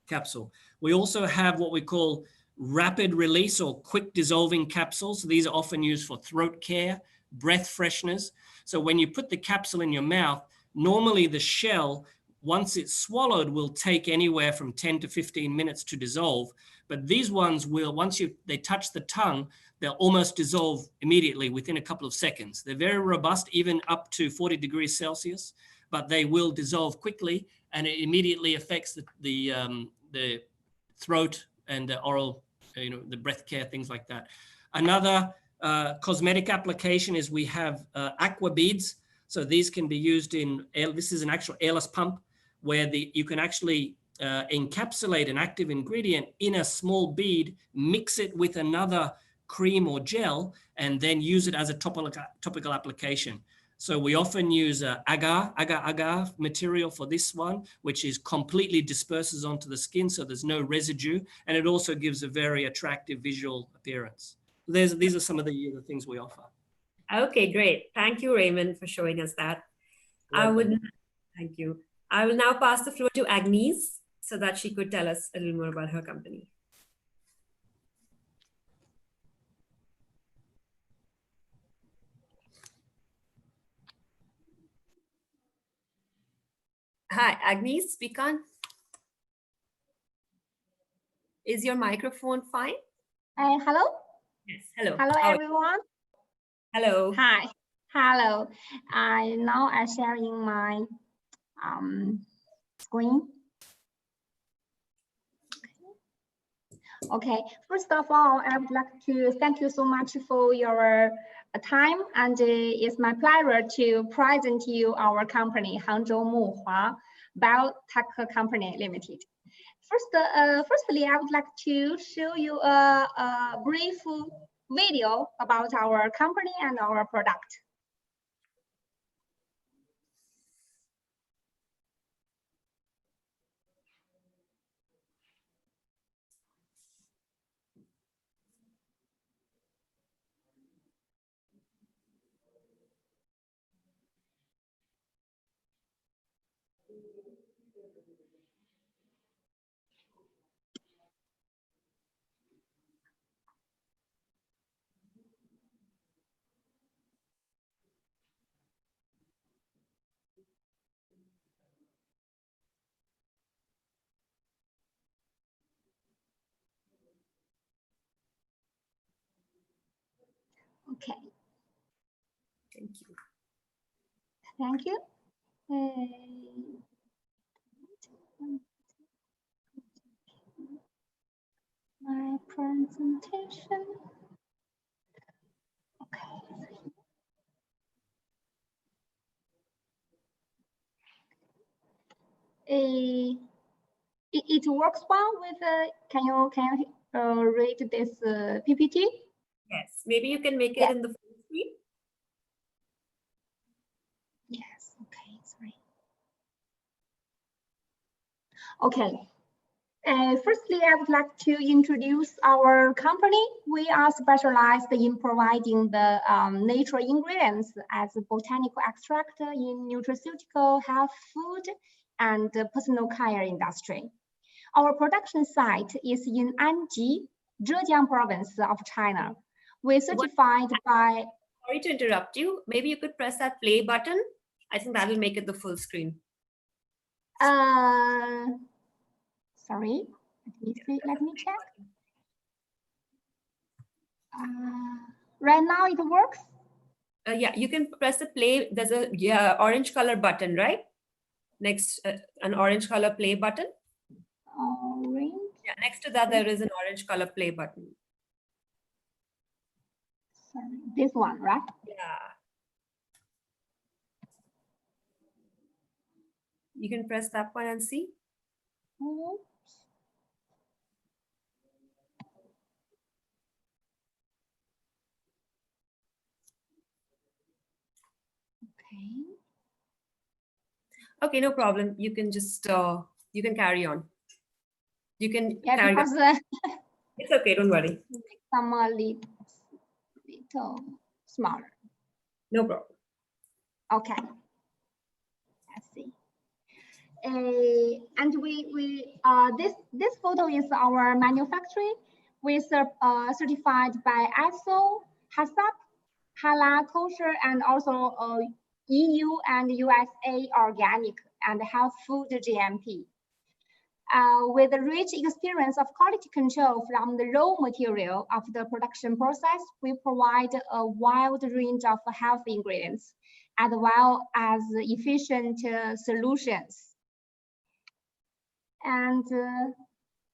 Speaker 3: capsule. We also have what we call rapid release or quick dissolving capsules. These are often used for throat care, breath fresheners. So when you put the capsule in your mouth, normally the shell, once it's swallowed, will take anywhere from 10 to 15 minutes to dissolve. But these ones will, once they touch the tongue, they'll almost dissolve immediately within a couple of seconds. They're very robust, even up to 40 degrees Celsius, but they will dissolve quickly, and it immediately affects the throat and the oral, the breath care, things like that. Another cosmetic application is we have aqua beads. So these can be used in, this is an actual airless pump where you can actually encapsulate an active ingredient in a small bead, mix it with another cream or gel, and then use it as a topical application. So we often use agar material for this one, which is completely disperses onto the skin, so there's no residue, and it also gives a very attractive visual appearance. These are some of the things we offer.
Speaker 1: Okay, great. Thank you, Raymond, for showing us that. Thank you. I will now pass the floor to Agnes so that she could tell us a little more about her company. Hi, Agnes, speak on. Is your microphone fine?
Speaker 7: Hello?
Speaker 1: Yes, hello.
Speaker 7: Hello, everyone.
Speaker 1: Hello.
Speaker 7: Hi. Hello. Now I'm sharing my screen. Okay. First of all, I would like to thank you so much for your time, and it's my pleasure to present you our company, Hangzhou Muhua Biotech Company Limited. Firstly, I would like to show you a brief video about our company and our product. Okay.
Speaker 1: Thank you.
Speaker 7: Thank you. My presentation. Okay. It works well with. Can you read this PPT?
Speaker 1: Yes, maybe you can make it in the full screen.
Speaker 7: Yes. Okay. Sorry. Okay. Firstly, I would like to introduce our company. We are specialized in providing the natural ingredients as a botanical extract in nutraceutical, health food, and personal care industry. Our production site is in Anji, Zhejiang province of China. We're certified by...
Speaker 1: Sorry to interrupt you. Maybe you could press that play button. I think that will make it the full screen.
Speaker 7: Sorry, let me check. Right now it works?
Speaker 1: Yeah, you can press the play. There's a orange color button, right? Next, an orange color play button.
Speaker 7: Orange?
Speaker 1: Yeah, next to that, there is an orange color play button.
Speaker 7: Sorry, this one, right?
Speaker 1: Yeah. You can press that one and see. Okay, no problem. You can just you can carry on. You can carry
Speaker 7: because,
Speaker 1: on. It's okay. Don't worry.
Speaker 7: Some little smaller.
Speaker 1: No problem.
Speaker 7: Okay. Let's see. And this photo is our manufacturing. We certified by ISO, HACCP, Halal Kosher, and also EU and USA organic and health food GMP. With a rich experience of quality control from the raw material of the production process, we provide a wide range of health ingredients as well as efficient solutions. And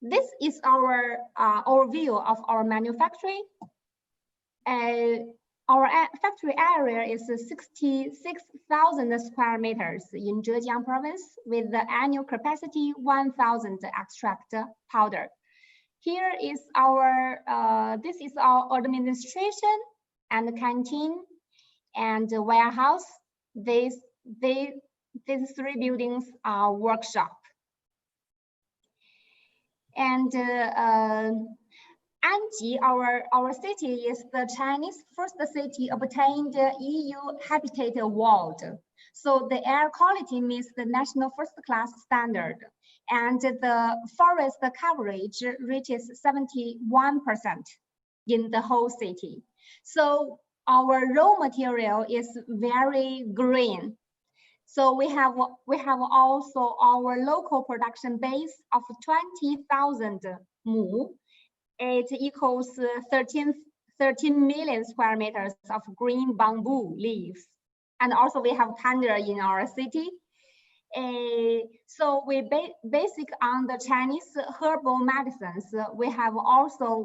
Speaker 7: this is our overview of our manufacturing. Our factory area is 66,000 square meters in Zhejiang province with the annual capacity 1,000 extract powder. Here is our, this is our administration and canteen and warehouse. These three buildings are workshop. And Anji, our city is the Chinese first city obtained EU Habitat Award. So the air quality meets the national first class standard, and the forest coverage reaches 71% in the whole city. So our raw material is very green. So we have also our local production base of 20,000 mu. It equals 13 million square meters of green bamboo leaves. And also we have tundra in our city. So we basic on the Chinese herbal medicines. We have also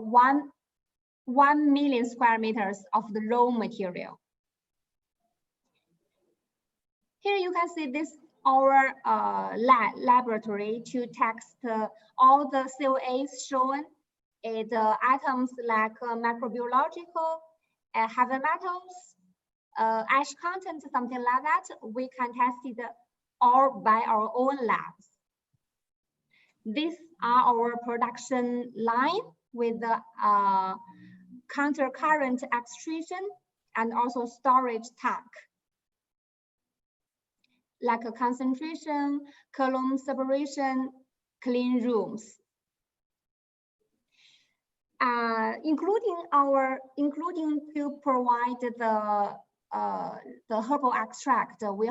Speaker 7: 1 million square meters of the raw material. Here you can see this our laboratory to test all the COAs shown. The items like microbiological, heavy metals, ash content, something like that. We can test it all by our own labs. These are our production line with the counter-current extrusion and also storage tank, like a concentration, column separation, clean rooms. Including to provide the herbal extract, we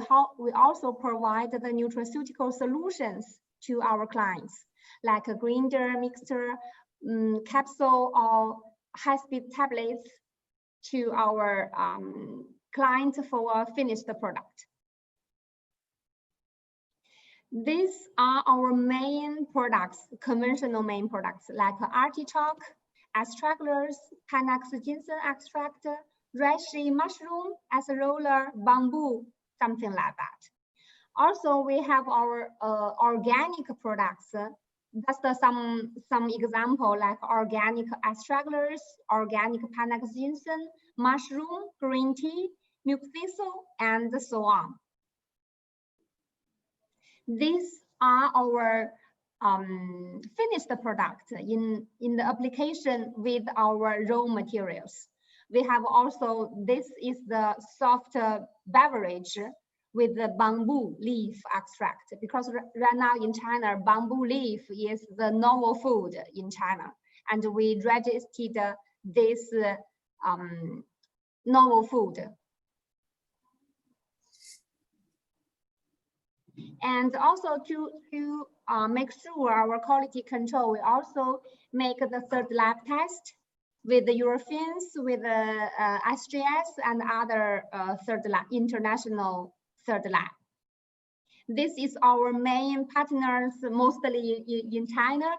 Speaker 7: also provide the nutraceutical solutions to our clients, like a grinder, mixer, capsule, or high-speed tablets to our client for a finished product. These are our main products, conventional main products, like artichoke, astragalus, panax ginseng extract, reishi mushroom, acerola, bamboo, something like that. Also, we have our organic products. Just some example, like organic astragalus, organic panax ginseng, mushroom, green tea, milk thistle, and so on. These are our finished product in the application with our raw materials. We have also, this is the soft beverage with the bamboo leaf extract, because right now in China, bamboo leaf is the novel food in China. And we registered this novel food. And also to make sure our quality control, we also make the third lab test with the Europeans, with the SGS and other third lab, international third lab. This is our main partners, mostly in China,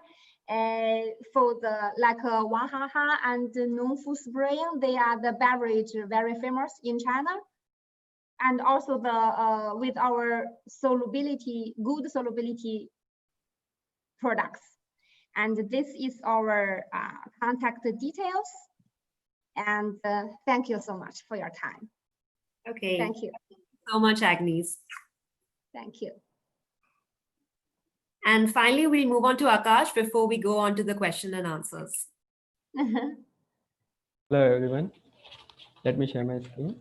Speaker 7: for the like Wahaha and Nongfu Spring. They are the beverage very famous in China. And also the with our solubility, good solubility products. And this is our contact details. And thank you so much for your time.
Speaker 1: Okay.
Speaker 7: Thank you
Speaker 1: so much, Agnes.
Speaker 7: Thank you.
Speaker 1: And finally, we'll move on to Akash before we go on to the question and answers.
Speaker 8: Hello, everyone. Let me share my screen.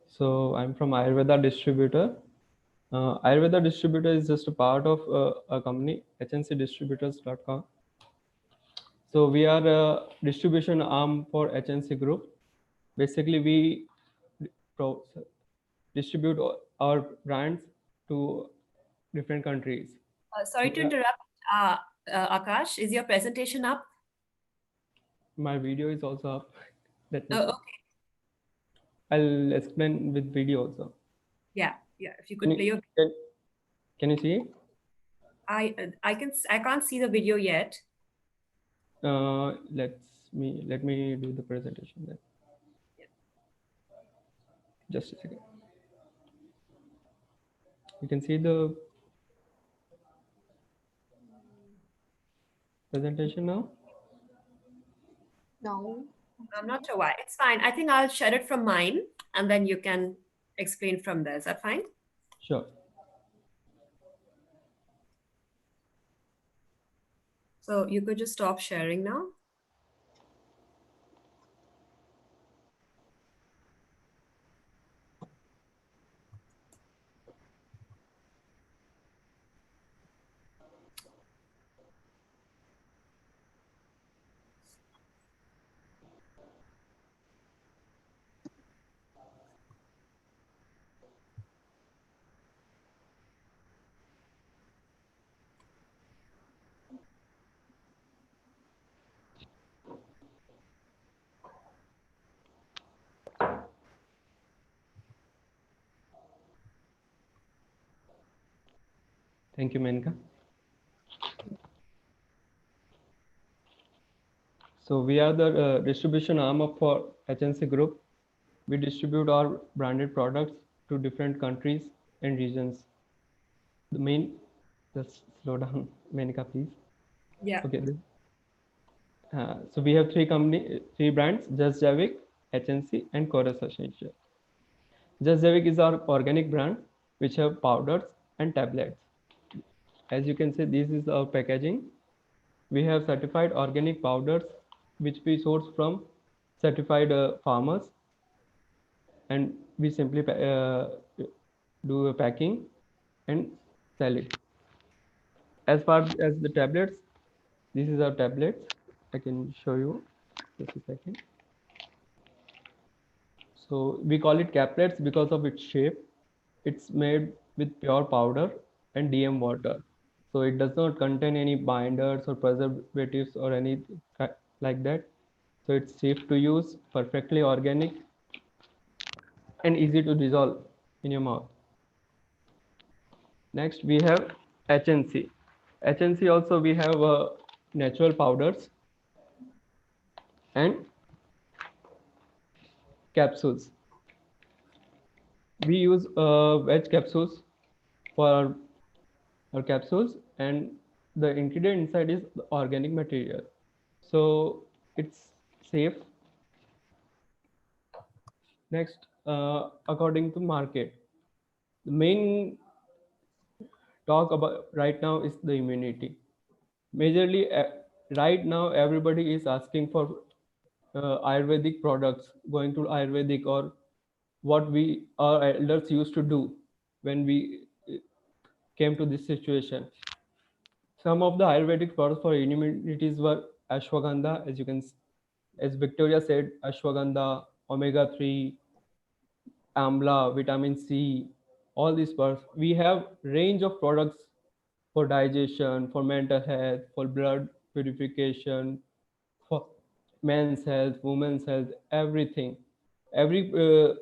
Speaker 8: So I'm from Ayurveda Distributor. Ayurveda Distributor is just a part of a company, hncdistributors.com. So we are a distribution arm for HNC Group. Basically, we distribute our brands to different countries.
Speaker 1: Sorry to interrupt, Akash, is your presentation up?
Speaker 8: My video is also up. Let me
Speaker 1: Oh,
Speaker 8: see.
Speaker 1: okay.
Speaker 8: I'll explain with video also.
Speaker 1: Yeah, if you could play your...
Speaker 8: Can you see?
Speaker 1: I can't see the video yet.
Speaker 8: Let me do the presentation then.
Speaker 1: Yeah.
Speaker 8: Just a second. You can see the presentation now?
Speaker 7: No.
Speaker 1: I'm not sure why. It's fine. I think I'll share it from mine and then you can explain from there. Is that fine?
Speaker 8: Sure.
Speaker 1: So you could just stop sharing now.
Speaker 8: Thank you, Menka. So we are the distribution arm of for HNC Group. We distribute our branded products to different countries and regions. The main, just slow down, Menka, please.
Speaker 1: Yeah.
Speaker 8: Okay. So we have three brands: Just Javik, HNC, and Chorus Essential. Just Javik is our organic brand, which have powders and tablets. As you can see, this is our packaging. We have certified organic powders, which we source from certified farmers, and we simply do a packing and sell it. As far as the tablets, this is our tablets. I can show you just a second. So we call it caplets because of its shape. It's made with pure powder and DM water. So it does not contain any binders or preservatives or any like that. So it's safe to use, perfectly organic, and easy to dissolve in your mouth. Next we have HNC. HNC also we have natural powders and capsules. We use veg capsules for our capsules, and the ingredient inside is the organic material. So it's safe. Next, according to market, the main talk about right now is the immunity. Majorly, right now everybody is asking for Ayurvedic products, going to Ayurvedic, or what we our elders used to do when we came to this situation. Some of the Ayurvedic products for immunities were ashwagandha, as you can, as Victoria said, ashwagandha, omega-3, amla, vitamin C, all these products. We have range of products for digestion, for mental health, for blood purification, for men's health, women's health, everything.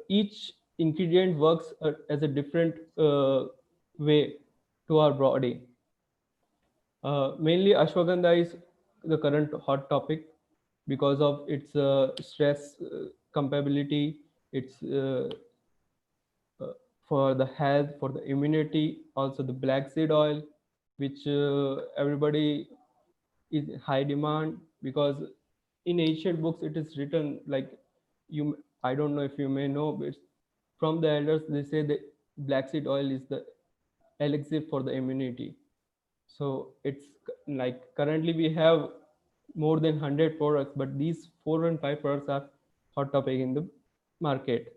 Speaker 8: Each ingredient works as a different way to our body. Mainly ashwagandha is the current hot topic because of its stress compatibility, its for the health, for the immunity, also the black seed oil, which everybody is high demand, because in ancient books it is written like, I don't know if you may know, but from the elders they say that black seed oil is the elixir for the immunity. So it's like currently we have more than 100 products, but these 4 and 5 products are hot topic in the market.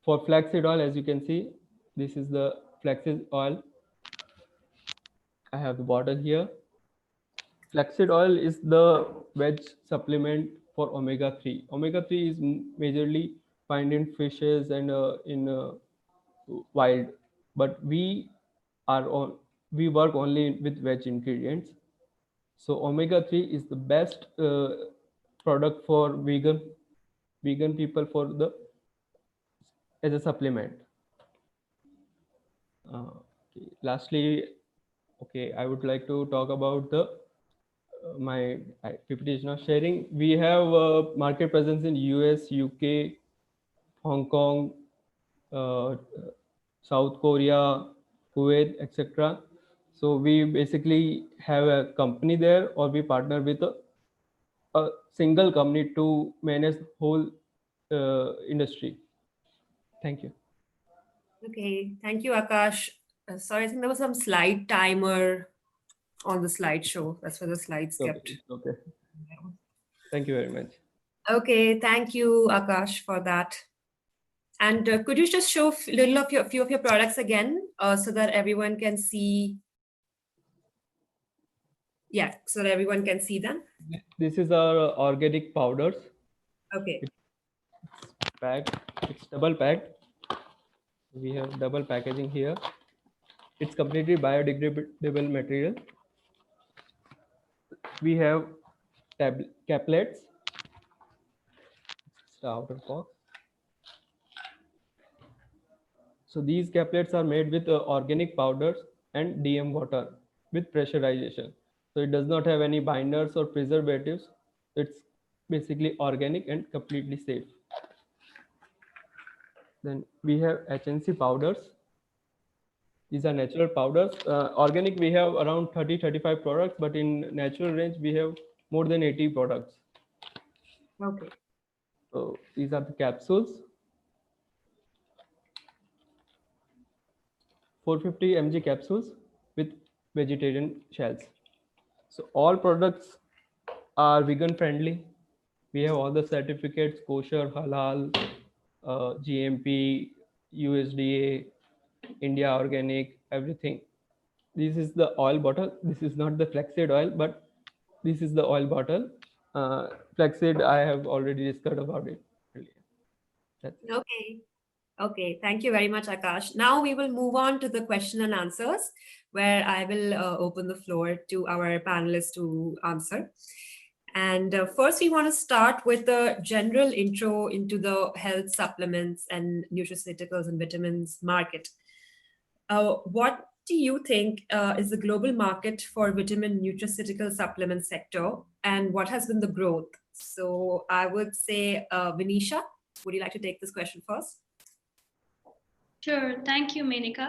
Speaker 8: For flaxseed oil, as you can see, this is the flaxseed oil. I have the bottle here. Flaxseed oil is the veg supplement for omega-3. Omega-3 is majorly found in fishes and in wild, but we work only with veg ingredients. So omega-3 is the best product for vegan people for the as a supplement. Okay. Lastly, okay, I would like to talk about the my PPT is not sharing. We have market presence in US, UK, Hong Kong, uh, South Korea, Kuwait, etc. So we basically have a company there, or we partner with a single company to manage the whole industry. Thank you.
Speaker 1: Okay, thank you, Akash. Sorry, I think there was some slide timer on the slideshow. That's where the slides
Speaker 8: Okay.
Speaker 1: kept.
Speaker 8: Okay. Thank you very much.
Speaker 1: Okay, thank you, Akash, for that. And could you just show a few of your products again, so that everyone can see? Yeah, so that everyone can see them.
Speaker 8: This is our organic powders.
Speaker 1: Okay.
Speaker 8: It's packed. It's double packed. We have double packaging here. It's completely biodegradable material. We have caplets. It's the outer box. So these caplets are made with organic powders and DM water with pressurization. So it does not have any binders or preservatives. It's basically organic and completely safe. Then we have HNC powders. These are natural powders. Organic, we have around 30-35 products, but in natural range, we have more than 80 products.
Speaker 1: Okay.
Speaker 8: So these are the capsules. 450 mg capsules with vegetarian shells. So all products are vegan friendly. We have all the certificates: kosher, halal, GMP, USDA, India organic, everything. This is the oil bottle. This is not the flaxseed oil, but this is the oil bottle. Flaxseed, I have already discussed about it earlier. That's it.
Speaker 1: Okay. Okay, thank you very much, Akash. Now we will move on to the question and answers, where I will open the floor to our panelists to answer. And first, we want to start with the general intro into the health supplements and nutraceuticals and vitamins market. What do you think is the global market for vitamin nutraceutical supplement sector, and what has been the growth? So I would say, Vinisha, would you like to take this question first?
Speaker 4: Sure, thank you, Menika.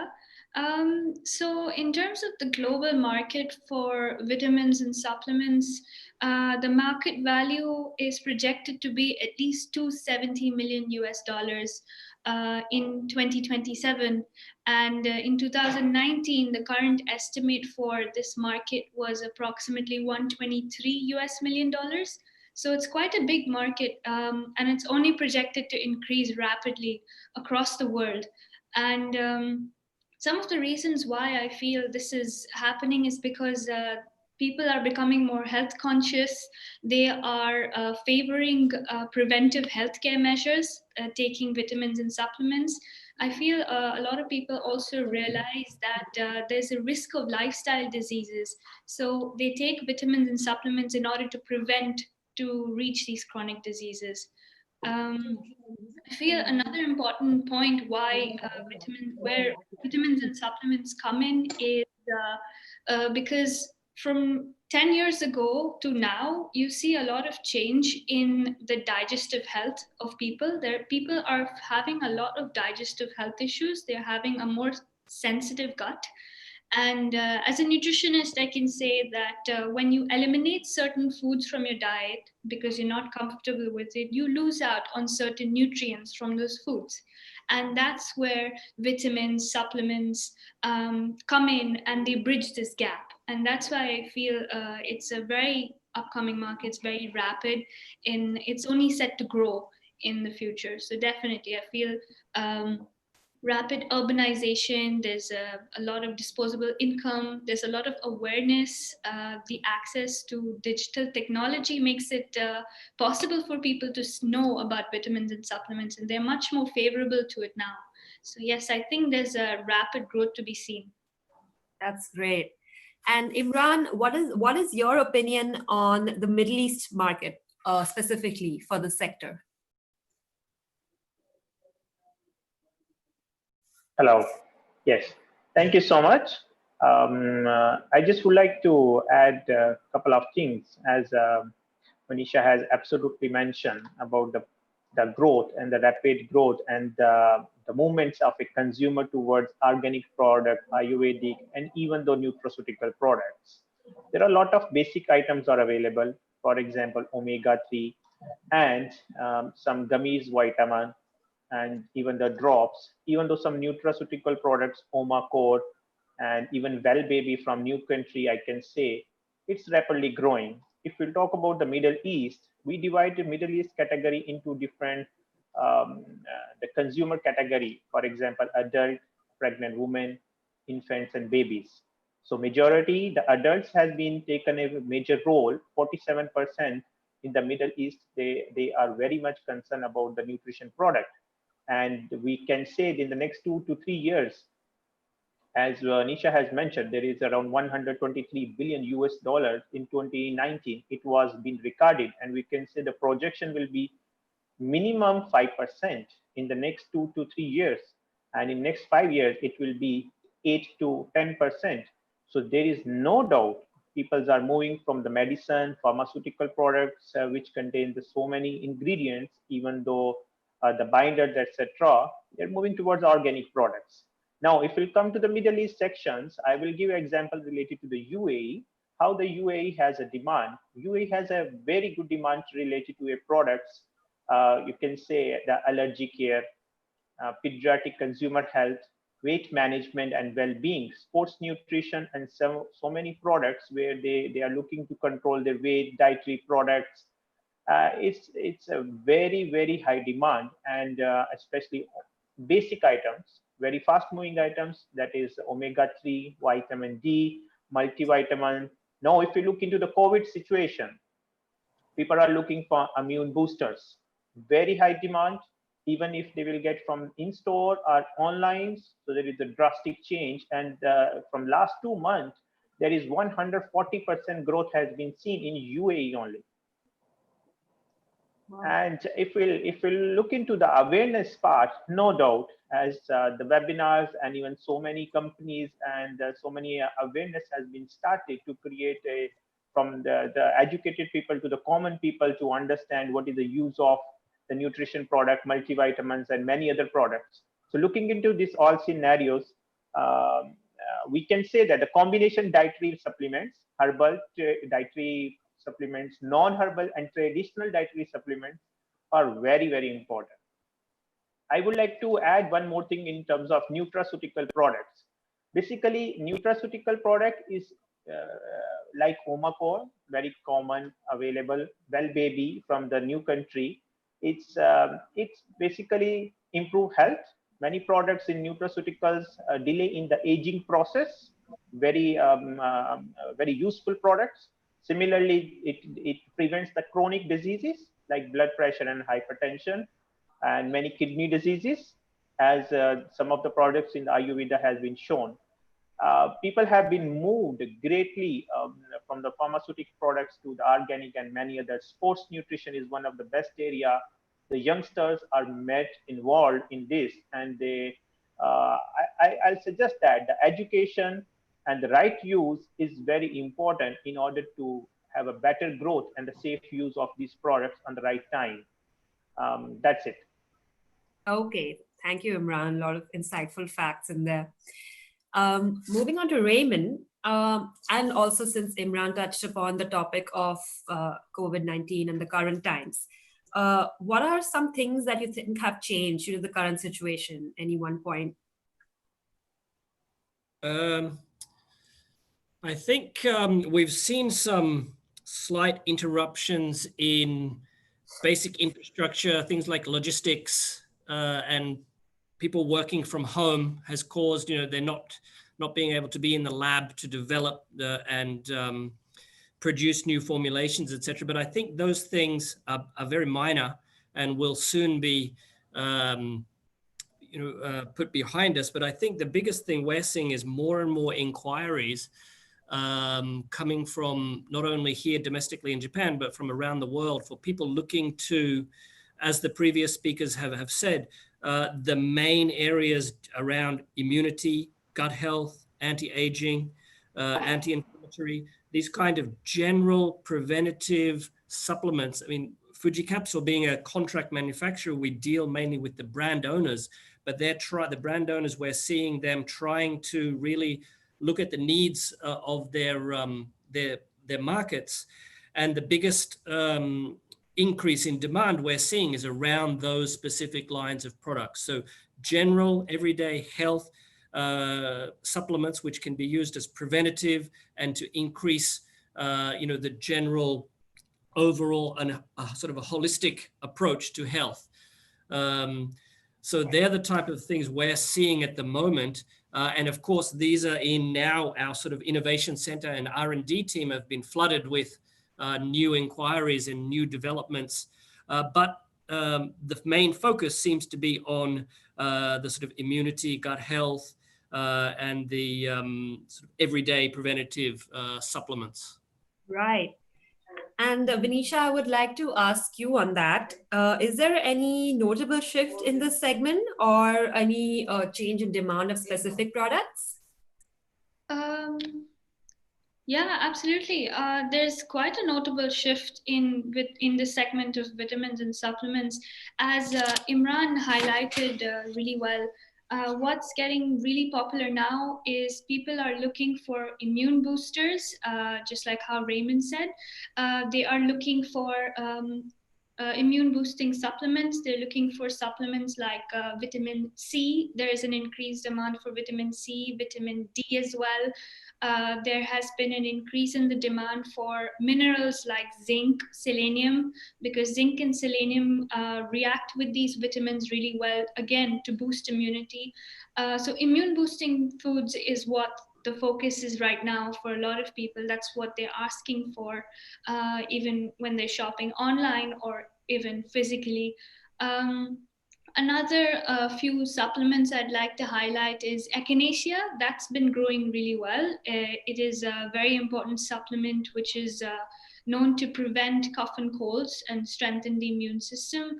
Speaker 4: So in terms of the global market for vitamins and supplements, the market value is projected to be at least 270 million US dollars in 2027. And in 2019, the current estimate for this market was approximately 123 US million dollars. So it's quite a big market, and it's only projected to increase rapidly across the world. And some of the reasons why I feel this is happening is because people are becoming more health conscious. They are favoring preventive healthcare measures, taking vitamins and supplements. I feel a lot of people also realize that there's a risk of lifestyle diseases. So they take vitamins and supplements in order to prevent to reach these chronic diseases. Um, I feel another important point why where vitamins and supplements come in is because from 10 years ago to now, you see a lot of change in the digestive health of people. People are having a lot of digestive health issues. They're having a more sensitive gut. And as a nutritionist, I can say that when you eliminate certain foods from your diet because you're not comfortable with it, you lose out on certain nutrients from those foods. And that's where vitamins, supplements come in and they bridge this gap. And that's why I feel it's a very upcoming market. It's very rapid and it's only set to grow in the future. So definitely, I feel rapid urbanization, there's a lot of disposable income, there's a lot of awareness. The access to digital technology makes it possible for people to know about vitamins and supplements, and they're much more favorable to it now. So yes, I think there's a rapid growth to be seen.
Speaker 1: That's great. And Imran, what is your opinion on the Middle East market, specifically for the sector?
Speaker 5: Hello. Yes. Thank you so much. I just would like to add a couple of things, as Manisha has absolutely mentioned about the growth and the rapid growth and the movements of a consumer towards organic product, Ayurvedic, and even the nutraceutical products. There are a lot of basic items are available. For example, omega-3 and some gummies, vitamin, and even the drops, even though some nutraceutical products, Omacor, and even Well Baby from New Country, I can say it's rapidly growing. If we talk about the Middle East, we divide the Middle East category into different, the consumer category, for example, adult, pregnant women, infants, and babies. So majority, the adults has been taken a major role, 47% in the Middle East, they are very much concerned about the nutrition product. And we can say in the next 2 to 3 years, as Nisha has mentioned, there is around 123 billion US dollars in 2019. It was being recorded, and we can say the projection will be minimum 5% in the next 2 to 3 years. And in next 5 years, it will be 8 to 10%. So there is no doubt people are moving from the medicine, pharmaceutical products, which contain so many ingredients, even though the binders, etc., they're moving towards organic products. Now, if we come to the Middle East sections, I will give an example related to the UAE, how the UAE has a demand. UAE has a very good demand related to a products. You can say the allergy care, pediatric consumer health, weight management and well-being, sports nutrition, and so many products where they are looking to control their weight, dietary products. It's a very high demand, and especially basic items, very fast moving items, that is omega-3, vitamin D, multivitamin. Now, if you look into the COVID situation, people are looking for immune boosters, very high demand, even if they will get from in-store or online. So there is a drastic change. And from last 2 months, there is 140% growth has been seen in UAE only. Wow. And if we look into the awareness part, no doubt, as the webinars and even so many companies and so many awareness has been started to create from the educated people to the common people to understand what is the use of the nutrition product, multivitamins, and many other products. So looking into these all scenarios, we can say that the combination dietary supplements, herbal dietary supplements, non-herbal and traditional dietary supplements are very important. I would like to add one more thing in terms of nutraceutical products. Basically, nutraceutical product is like Omacor, very common, available, Well Baby from the new country. It's basically improve health. Many products in nutraceuticals delay in the aging process. Very useful products. Similarly, it prevents the chronic diseases like blood pressure and hypertension, and many kidney diseases, as some of the products in the Ayurveda has been shown. People have been moved greatly from the pharmaceutical products to the organic and many others. Sports nutrition is one of the best area. The youngsters are involved in this, and I'll suggest that the education and the right use is very important in order to have a better growth and the safe use of these products on the right time. That's it.
Speaker 1: Okay, thank you, Imran. A lot of insightful facts in there. Moving on to Raymond, and also since Imran touched upon the topic of COVID-19 and the current times, what are some things that you think have changed due to the current situation? Any one point?
Speaker 3: I think we've seen some slight interruptions in basic infrastructure, things like logistics, and people working from home has caused, they're not being able to be in the lab to develop and produce new formulations, etc. But I think those things are very minor and will soon be put behind us. But I think the biggest thing we're seeing is more and more inquiries coming from not only here domestically in Japan, but from around the world, for people looking to, as the previous speakers have said, the main areas around immunity, gut health, anti-aging, anti-inflammatory, these kind of general preventative supplements. I mean, Fuji Capsule being a contract manufacturer, we deal mainly with the brand owners, but the brand owners, we're seeing them trying to really look at the needs of their markets. And the biggest increase in demand we're seeing is around those specific lines of products. So general everyday health supplements, which can be used as preventative and to increase the general overall and sort of a holistic approach to health. So they're the type of things we're seeing at the moment. And of course, these are in now our sort of innovation center and R&D team have been flooded with new inquiries and new developments. But the main focus seems to be on the sort of immunity, gut health, and the sort of everyday preventative supplements.
Speaker 1: Right. And Vinisha, I would like to ask you on that. Is there any notable shift in this segment or any change in demand of specific products?
Speaker 4: Um, Yeah, absolutely. There's quite a notable shift in the segment of vitamins and supplements, as Imran highlighted really well. What's getting really popular now is people are looking for immune boosters, just like how Raymond said. They are looking for immune boosting supplements. They're looking for supplements like vitamin C. There is an increased demand for vitamin C, vitamin D as well. There has been an increase in the demand for minerals like zinc, selenium, because zinc and selenium react with these vitamins really well, again, to boost immunity. So, immune boosting foods is what the focus is right now for a lot of people. That's what they're asking for, even when they're shopping online or even physically. Um, Another few supplements I'd like to highlight is echinacea. That's been growing really well. It is a very important supplement which is known to prevent cough and colds and strengthen the immune system.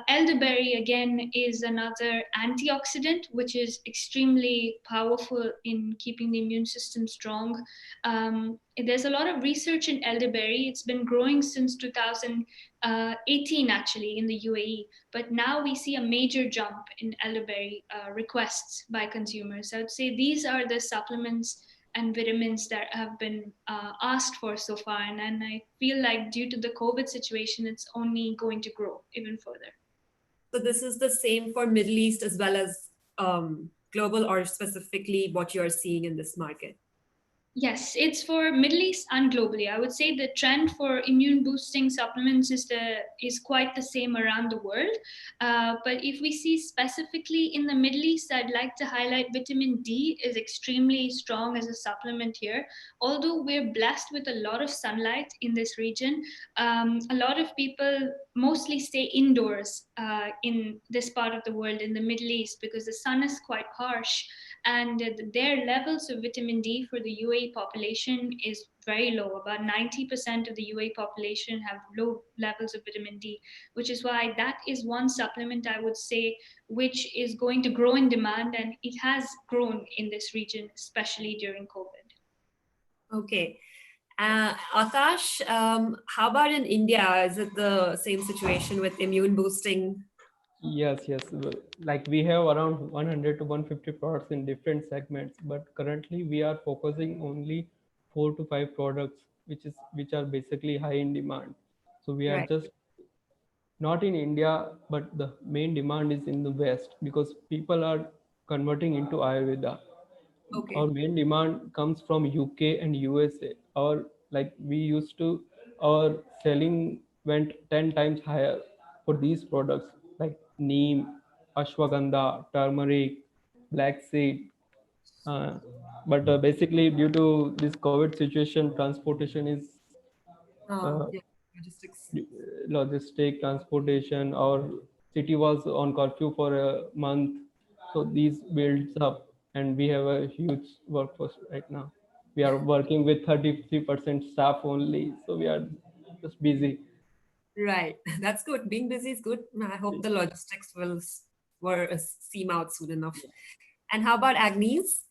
Speaker 4: Elderberry, again, is another antioxidant which is extremely powerful in keeping the immune system strong. There's a lot of research in elderberry. It's been growing since 2018, actually, in the UAE, but now we see a major jump in elderberry requests by consumers. So I'd say these are the supplements and vitamins that have been asked for so far. And I feel like due to the COVID situation, it's only going to grow even further.
Speaker 1: So this is the same for Middle East as well as global, or specifically what you're seeing in this market?
Speaker 4: Yes, it's for Middle East and globally. I would say the trend for immune boosting supplements is quite the same around the world. But if we see specifically in the Middle East, I'd like to highlight vitamin D is extremely strong as a supplement here. Although we're blessed with a lot of sunlight in this region, a lot of people mostly stay indoors in this part of the world, in the Middle East, because the sun is quite harsh, and their levels of vitamin D for the UAE population is very low. About 90% of the UAE population have low levels of vitamin D, which is why that is one supplement I would say which is going to grow in demand, and it has grown in this region, especially during COVID.
Speaker 1: Okay. Akash, how about in India? Is it the same situation with immune boosting?
Speaker 8: Yes, yes. Like we have around 100 to 150 products in different segments, but currently we are focusing only 4 to 5 products, which are basically high in demand. So we are
Speaker 1: Right.
Speaker 8: just not in India, but the main demand is in the West because people are converting into Ayurveda. Our
Speaker 1: Okay.
Speaker 8: main demand comes from UK and USA. Our selling went 10 times higher for these products like neem, ashwagandha, turmeric, black seed. Uh, but basically, due to this COVID situation, transportation is uh,
Speaker 1: Yeah, logistics.
Speaker 8: logistic transportation. Our city was on curfew for a month, so these builds up, and we have a huge workforce right now. We are working with 33% staff only, so we are just busy.
Speaker 1: Right. That's good. Being busy is good. I hope the logistics will seem out soon enough. And how about Agnes?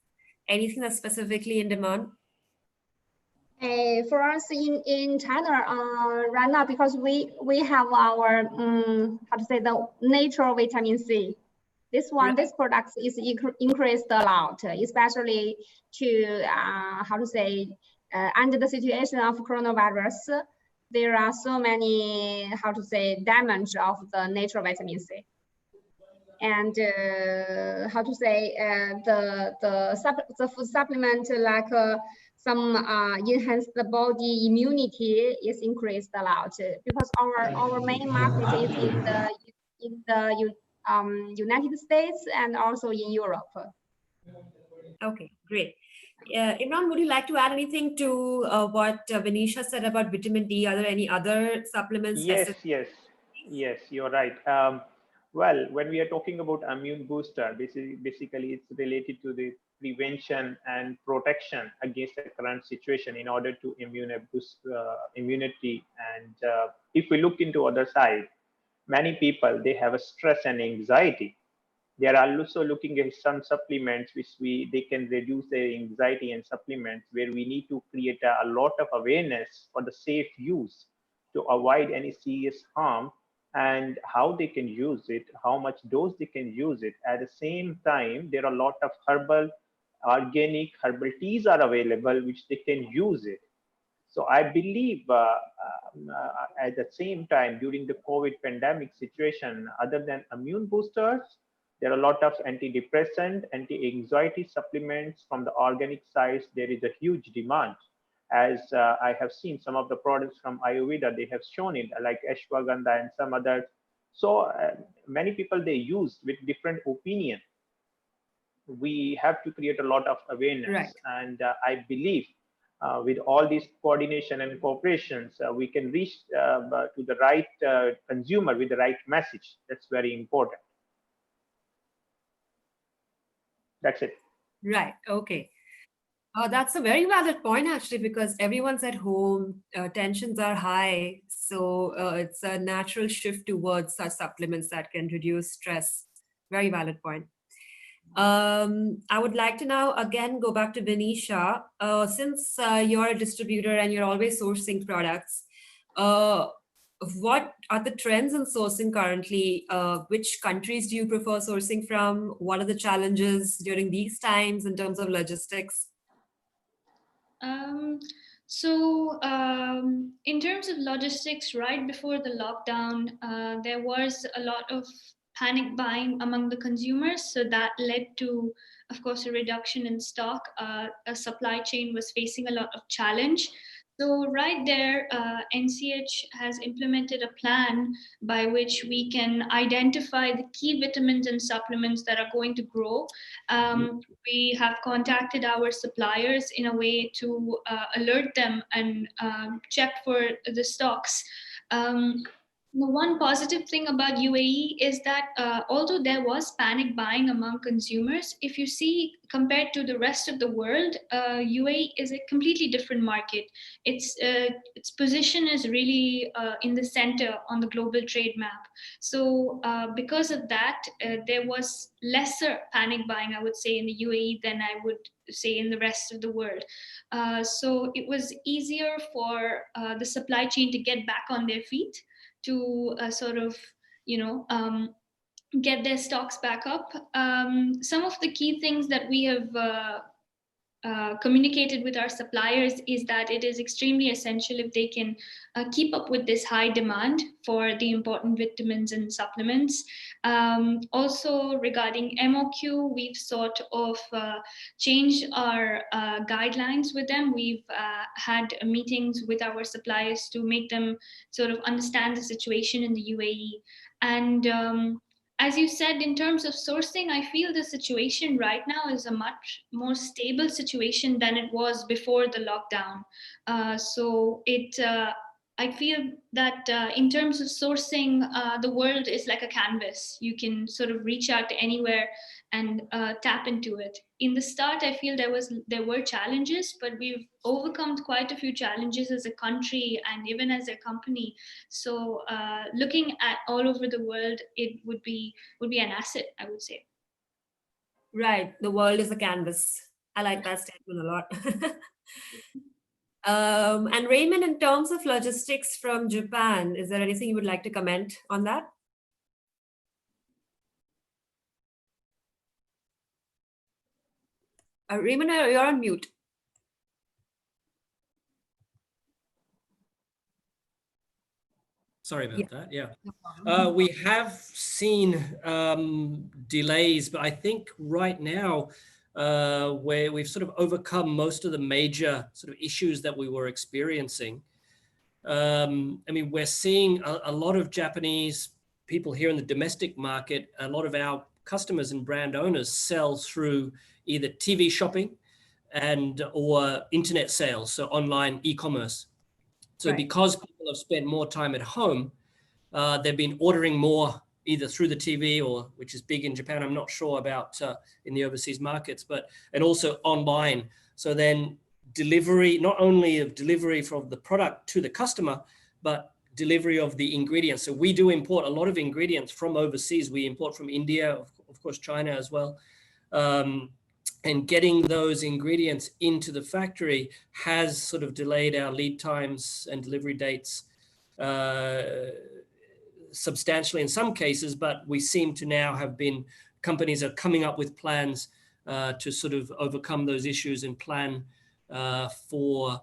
Speaker 1: Anything that's specifically in demand?
Speaker 7: For us in China right now, because we have our how to say, the natural vitamin C. This product is increased a lot, especially to how to say, under the situation of coronavirus. There are so many, how to say, damage of the natural vitamin C, and how to say, the food supplement like some enhance the body immunity is increased a lot, because our main market is in the United States and also in Europe.
Speaker 1: Okay, great. Imran, would you like to add anything to what Vinisha said about vitamin D? Are there any other supplements
Speaker 5: Yes,
Speaker 1: specific?
Speaker 5: yes, yes, you're right. Well, when we are talking about immune booster, basically it's related to the prevention and protection against the current situation in order to boost immunity. And if we look into other side, many people, they have a stress and anxiety. They are also looking at some supplements which they can reduce their anxiety, and supplements where we need to create a lot of awareness for the safe use to avoid any serious harm, and how they can use it, how much dose they can use it. At the same time, there are a lot of organic herbal teas are available which they can use it. So I believe at the same time, during the COVID pandemic situation, other than immune boosters, there are a lot of antidepressant, anti-anxiety supplements from the organic sides. There is a huge demand. As I have seen some of the products from Ayurveda, they have shown it, like ashwagandha and some others. So many people, they use with different opinion. We have to create a lot of awareness.
Speaker 1: Right.
Speaker 5: And I believe with all these coordination and cooperations, we can reach to the right consumer with the right message. That's very important. That's it.
Speaker 1: Right. Okay. That's a very valid point, actually, because everyone's at home, tensions are high. So it's a natural shift towards such supplements that can reduce stress. Very valid point. I would like to now again go back to Benisha. Since you're a distributor and you're always sourcing products, what are the trends in sourcing currently? Which countries do you prefer sourcing from? What are the challenges during these times in terms of logistics?
Speaker 4: In terms of logistics, right before the lockdown, there was a lot of panic buying among the consumers. So that led to, of course, a reduction in stock. A supply chain was facing a lot of challenge. So right there, NCH has implemented a plan by which we can identify the key vitamins and supplements that are going to grow. We have contacted our suppliers in a way to alert them and check for the stocks. The one positive thing about UAE is that although there was panic buying among consumers, if you see compared to the rest of the world, UAE is a completely different market. Its position is really in the center on the global trade map. So because of that, there was lesser panic buying, I would say, in the UAE than I would say in the rest of the world. So it was easier for the supply chain to get back on their feet, to sort of, get their stocks back up. Some of the key things that we have communicated with our suppliers is that it is extremely essential if they can keep up with this high demand for the important vitamins and supplements. Also regarding MOQ, we've sort of changed our guidelines with them. We've had meetings with our suppliers to make them sort of understand the situation in the UAE. And as you said, in terms of sourcing, I feel the situation right now is a much more stable situation than it was before the lockdown. I feel that in terms of sourcing, the world is like a canvas. You can sort of reach out to anywhere and tap into it. In the start, I feel there were challenges, but we've overcome quite a few challenges as a country and even as a company. So looking at all over the world, it would be an asset, I would say.
Speaker 1: Right. The world is a canvas. I like that statement a lot. And Raymond, in terms of logistics from Japan, is there anything you would like to comment on that? Raymond, you're on mute.
Speaker 3: Sorry about that. Yeah. We have seen delays, but I think right now where we've sort of overcome most of the major sort of issues that we were experiencing. I mean, we're seeing a lot of Japanese people here in the domestic market. A lot of our customers and brand owners sell through either TV shopping or internet sales, so online e-commerce. So because people have spent more time at home, they've been ordering more either through the TV or, which is big in Japan, I'm not sure about in the overseas markets, and also online. So then delivery, not only of delivery from the product to the customer, but delivery of the ingredients. So we do import a lot of ingredients from overseas. We import from India, of course, China as well. And getting those ingredients into the factory has sort of delayed our lead times and delivery dates substantially in some cases, but we seem to now have been, companies are coming up with plans to sort of overcome those issues and plan for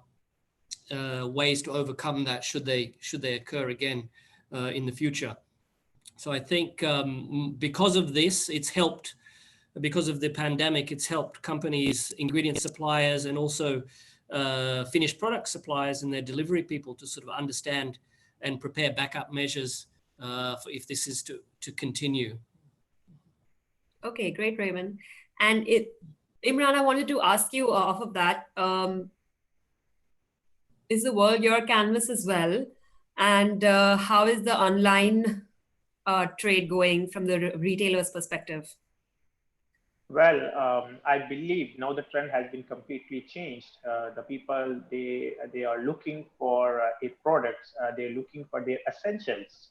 Speaker 3: ways to overcome that should they occur again in the future. So I think because of this, it's helped, because of the pandemic, it's helped companies, ingredient suppliers, and also finished product suppliers and their delivery people to sort of understand and prepare backup measures for if this is to continue.
Speaker 1: Okay, great, Raymond. And Imran, I wanted to ask you off of that, is the world your canvas as well? And how is the online trade going from the retailer's perspective?
Speaker 5: Well, I believe now the trend has been completely changed. The people, they are looking for a product, they're looking for their essentials.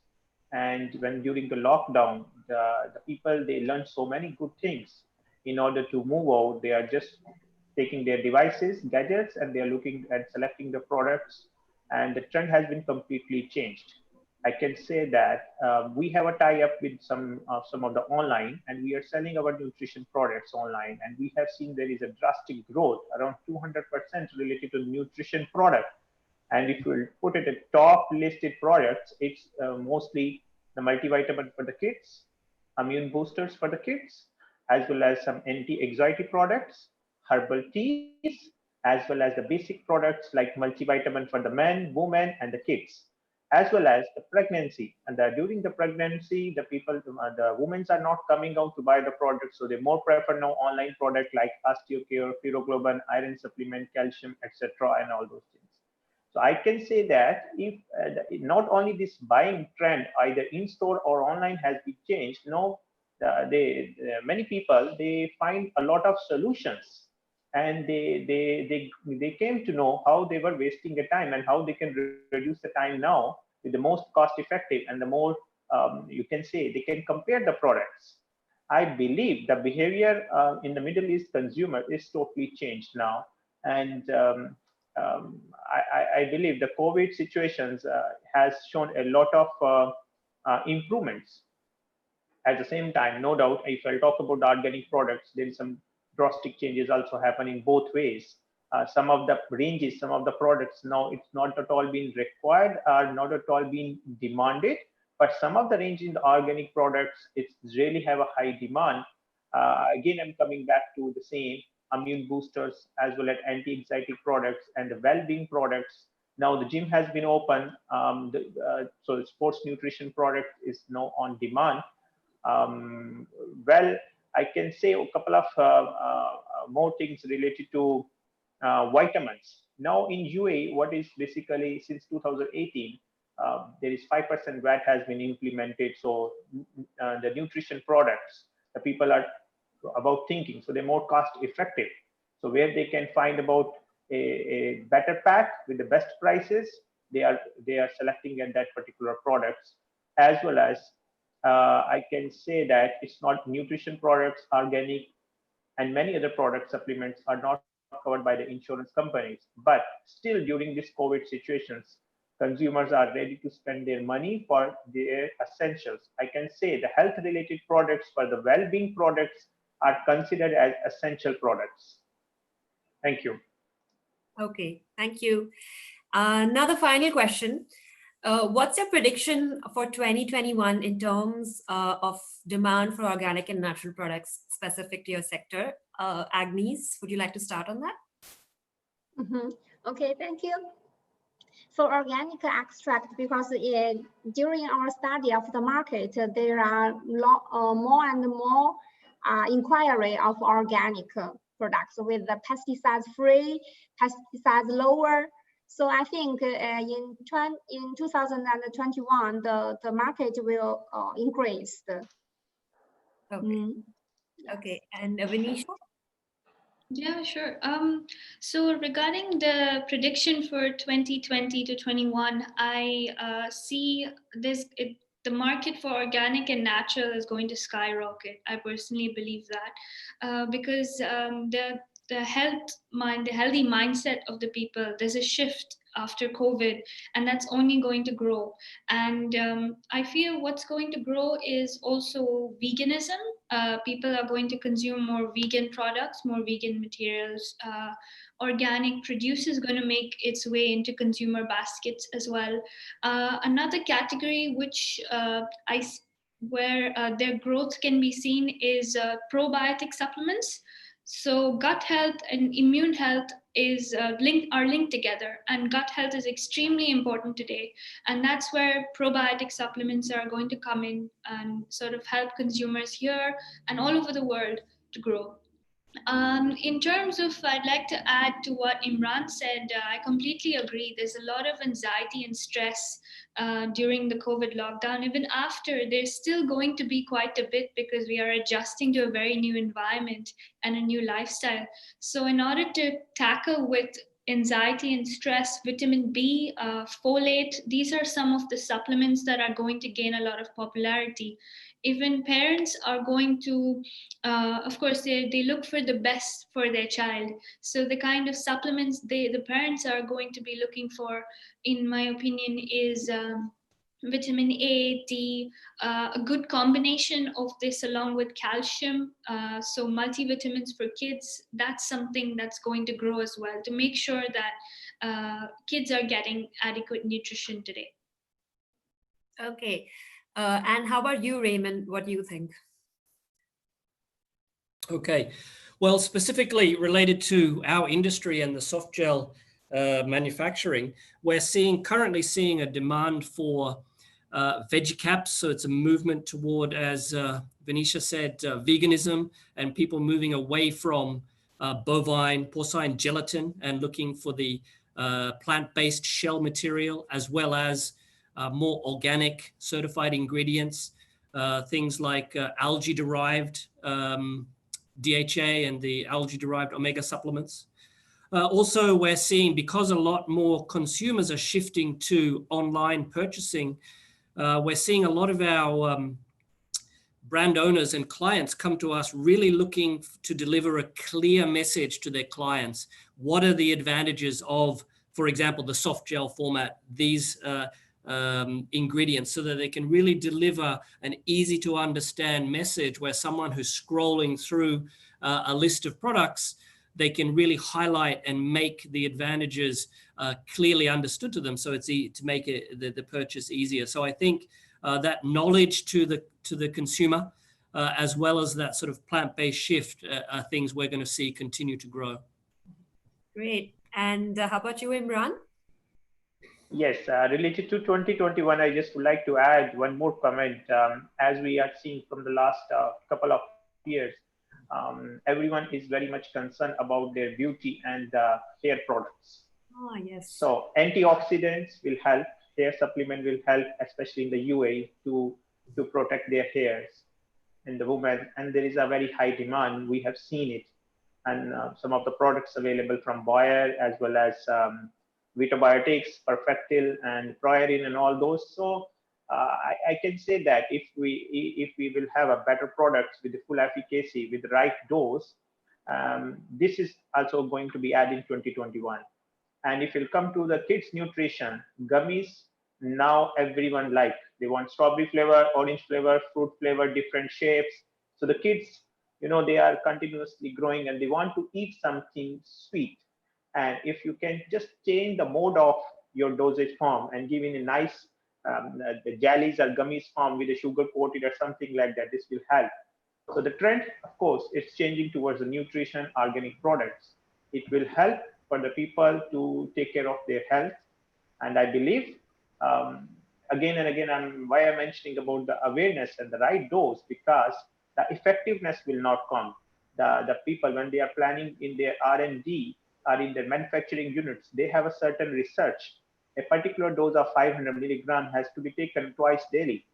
Speaker 5: And when during the lockdown, the people, they learned so many good things. In order to move out, they are just taking their devices, gadgets, and they are looking at selecting the products. And the trend has been completely changed. I can say that we have a tie-up with some of the online, and we are selling our nutrition products online. And we have seen there is a drastic growth, around 200% related to nutrition product. And if we put it at top listed products, it's mostly the multivitamin for the kids, immune boosters for the kids, as well as some anti-anxiety products, herbal teas, as well as the basic products like multivitamin for the men, women, and the kids, as well as the pregnancy. And during the pregnancy, the people, the women are not coming out to buy the products, so they more prefer now online product like osteocare, pheroglobin, iron supplement, calcium, etc., and all those things. So I can say that if not only this buying trend, either in store or online, has been changed, no, many people, they find a lot of solutions, and they came to know how they were wasting the time and how they can reduce the time now with the most cost effective and the more you can say they can compare the products. I believe the behavior in the Middle East consumer is totally changed now, and I believe the COVID situations has shown a lot of improvements. At the same time, no doubt, if I talk about the organic products, there is some drastic changes also happening both ways. Some of the ranges, some of the products now, it's not at all being required, not at all being demanded, but some of the range in the organic products, it's really have a high demand. Again, I'm coming back to the same immune boosters as well as anti-anxiety products and the well-being products. Now the gym has been open, so the sports nutrition product is now on demand. Well, I can say a couple of more things related to vitamins. Now in UAE, what is basically since 2018, there is 5% VAT has been implemented. So the nutrition products, the people are about thinking, so they're more cost effective. So where they can find about a better pack with the best prices, they are selecting at that particular products, as well as I can say that it's not nutrition products, organic, and many other product supplements are not covered by the insurance companies. But still, during this COVID situations, consumers are ready to spend their money for their essentials. I can say the health-related products for the well-being products are considered as essential products. Thank you.
Speaker 1: Okay, thank you. Now the final question. What's your prediction for 2021 in terms of demand for organic and natural products specific to your sector? Agnes, would you like to start on that?
Speaker 7: Okay, thank you. For organic extract, because during our study of the market, there are more and more inquiry of organic products with the pesticides free, pesticides lower. So I think in 2021, the market will increase.
Speaker 1: Okay. Okay, and Vinisha?
Speaker 4: Yeah, sure. So regarding the prediction for 2020 to 21, I see the the market for organic and natural is going to skyrocket. I personally believe that because the healthy mindset of the people, there's a shift after COVID, and that's only going to grow. And I feel what's going to grow is also veganism. People are going to consume more vegan products, more vegan materials. Organic produce is going to make its way into consumer baskets as well. Another category which where their growth can be seen is probiotic supplements. So gut health and immune health are linked together, and gut health is extremely important today. And that's where probiotic supplements are going to come in and sort of help consumers here and all over the world to grow. In terms of, I'd like to add to what Imran said. I completely agree. There's a lot of anxiety and stress during the COVID lockdown. Even after, there's still going to be quite a bit because we are adjusting to a very new environment and a new lifestyle. So, in order to tackle with anxiety and stress, vitamin B, folate, these are some of the supplements that are going to gain a lot of popularity. Even parents are going to, of course, they look for the best for their child. So the kind of supplements the parents are going to be looking for, in my opinion, is vitamin A, D, a good combination of this along with calcium. So multivitamins for kids, that's something that's going to grow as well, to make sure that kids are getting adequate nutrition today.
Speaker 1: Okay. And how about you, Raymond? What do you think?
Speaker 3: Okay, well, specifically related to our industry and the soft gel manufacturing, we're currently seeing a demand for veggie caps. So it's a movement toward, as Venetia said, veganism, and people moving away from bovine, porcine gelatin and looking for the plant-based shell material, as well as more organic certified ingredients, things like algae-derived DHA and the algae-derived omega supplements. Also, we're seeing, because a lot more consumers are shifting to online purchasing, we're seeing a lot of our brand owners and clients come to us really looking to deliver a clear message to their clients. What are the advantages of, for example, the soft gel format, these ingredients, so that they can really deliver an easy to understand message where someone who's scrolling through a list of products, they can really highlight and make the advantages clearly understood to them, so it's to make the purchase easier. So I think that knowledge to the consumer, as well as that sort of plant-based shift, are things we're going to see continue to grow.
Speaker 1: Great. And how about you, Imran?
Speaker 5: Yes, related to 2021, I just would like to add one more comment. As we are seeing from the last couple of years, everyone is very much concerned about their beauty and hair products.
Speaker 1: Oh, yes.
Speaker 5: So antioxidants will help, hair supplement will help, especially in the UAE, to protect their hairs in the women. And there is a very high demand. We have seen it. And some of the products available from Bayer, as well as Vitabiotics, Perfectil, and Priorin, and all those. So I can say that if we will have a better products with the full efficacy, with the right dose, this is also going to be added in 2021. And if you'll come to the kids' nutrition, gummies, now everyone they want strawberry flavor, orange flavor, fruit flavor, different shapes. So the kids, they are continuously growing and they want to eat something sweet. And if you can just change the mode of your dosage form and give in a nice the jellies or gummies form with a sugar coated or something like that, this will help. So the trend, of course, it's changing towards the nutrition organic products. It will help for the people to take care of their health. And I believe, again and again, why I'm mentioning about the awareness and the right dose, because the effectiveness will not come. The people, when they are planning in their R&D, or in their manufacturing units, they have a certain research. A particular dose of 500 milligram has to be taken twice daily,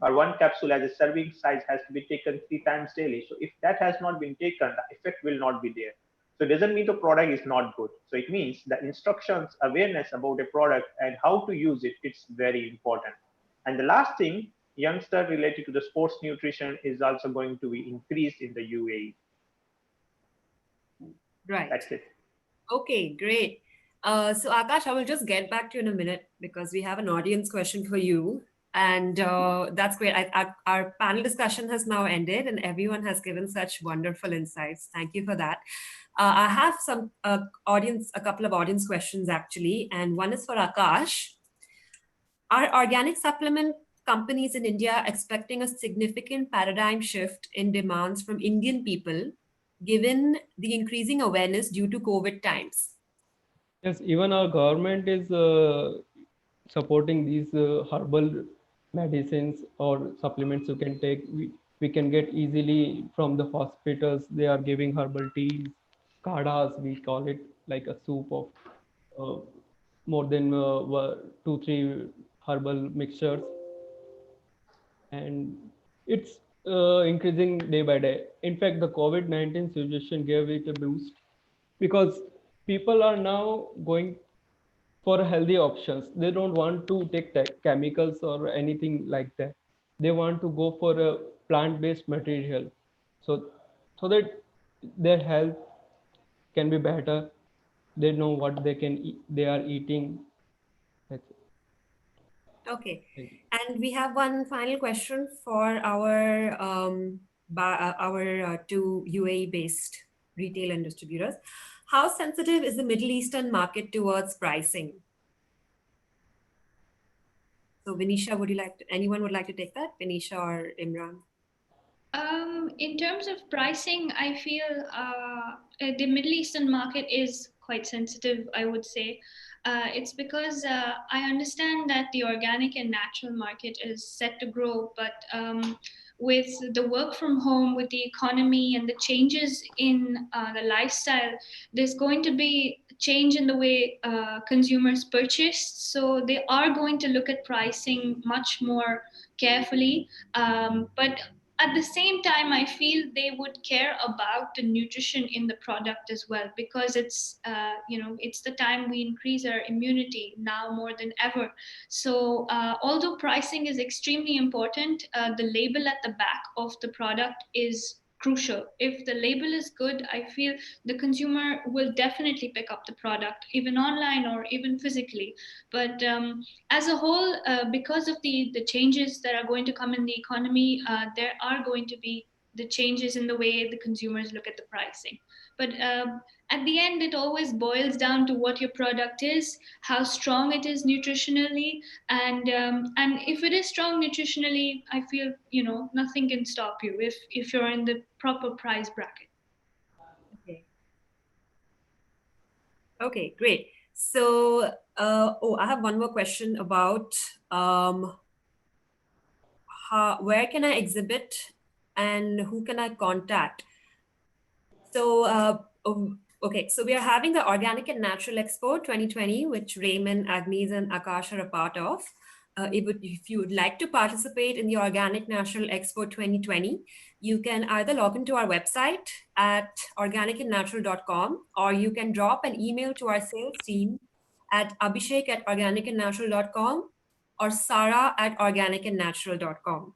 Speaker 5: or one capsule as a serving size has to be taken 3 times daily. So if that has not been taken, the effect will not be there. So it doesn't mean the product is not good. So it means the instructions, awareness about a product and how to use it, it's very important. And the last thing, youngster related to the sports nutrition is also going to be increased in the UAE.
Speaker 1: Right.
Speaker 5: That's it.
Speaker 1: Okay, great. So Akash, I will just get back to you in a minute because we have an audience question for you. And that's great. Our panel discussion has now ended and everyone has given such wonderful insights. Thank you for that. I have some a couple of audience questions actually. And one is for Akash. Are organic supplement companies in India expecting a significant paradigm shift in demands from Indian people, given the increasing awareness due to COVID times?
Speaker 8: Yes, even our government is supporting these herbal medicines or supplements you can take. We can get easily from the hospitals. They are giving herbal teas, kadas, we call it, like a soup of more than 2-3 herbal mixtures, and it's increasing day by day. In fact, the COVID-19 situation gave it a boost because people are now going for healthy options. They don't want to take chemicals or anything like that. They want to go for a plant-based material, so that their health can be better. They know what they can eat, they are eating. That's it.
Speaker 1: Okay.
Speaker 8: Thank you.
Speaker 1: And we have one final question for our two UAE-based retail and distributors. How sensitive is the Middle Eastern market towards pricing? So Vinisha, anyone would like to take that? Vinisha or Imran?
Speaker 4: In terms of pricing, I feel the Middle Eastern market is quite sensitive, I would say. It's because I understand that the organic and natural market is set to grow, but with the work from home, with the economy and the changes in the lifestyle, there's going to be change in the way consumers purchase. So they are going to look at pricing much more carefully. But at the same time, I feel they would care about the nutrition in the product as well, because it's it's the time we increase our immunity now more than ever. So although pricing is extremely important, the label at the back of the product is crucial. If the label is good, I feel the consumer will definitely pick up the product, even online or even physically. But as a whole, because of the changes that are going to come in the economy, there are going to be the changes in the way the consumers look at the pricing. But at the end, it always boils down to what your product is, how strong it is nutritionally, and if it is strong nutritionally, I feel nothing can stop you if you're in the proper price bracket.
Speaker 1: Okay. Okay, great. So, I have one more question about where can I exhibit and who can I contact? So, okay, so we are having the Organic and Natural Expo 2020, which Raymond, Agnes, and Akash are a part of. If you would like to participate in the Organic Natural Expo 2020, you can either log into our website at organicandnatural.com, or you can drop an email to our sales team at abhishek@organicandnatural.com or sarah@organicandnatural.com.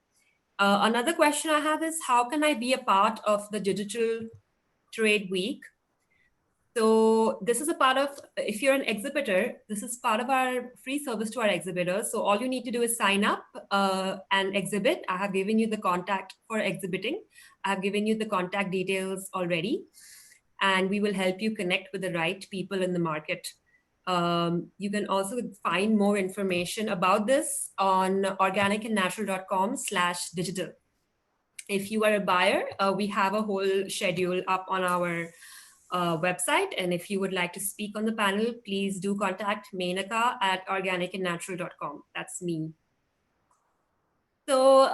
Speaker 1: Another question I have is, how can I be a part of the Digital Trade Week? So this is a part of, if you're an exhibitor, this is part of our free service to our exhibitors. So all you need to do is sign up and exhibit. I have given you the contact for exhibiting. I have given you the contact details already, and we will help you connect with the right people in the market. You can also find more information about this on organicandnatural.com/digital. If you are a buyer, we have a whole schedule up on our website. And if you would like to speak on the panel, please do contact Menaka at organicandnatural.com. That's me. So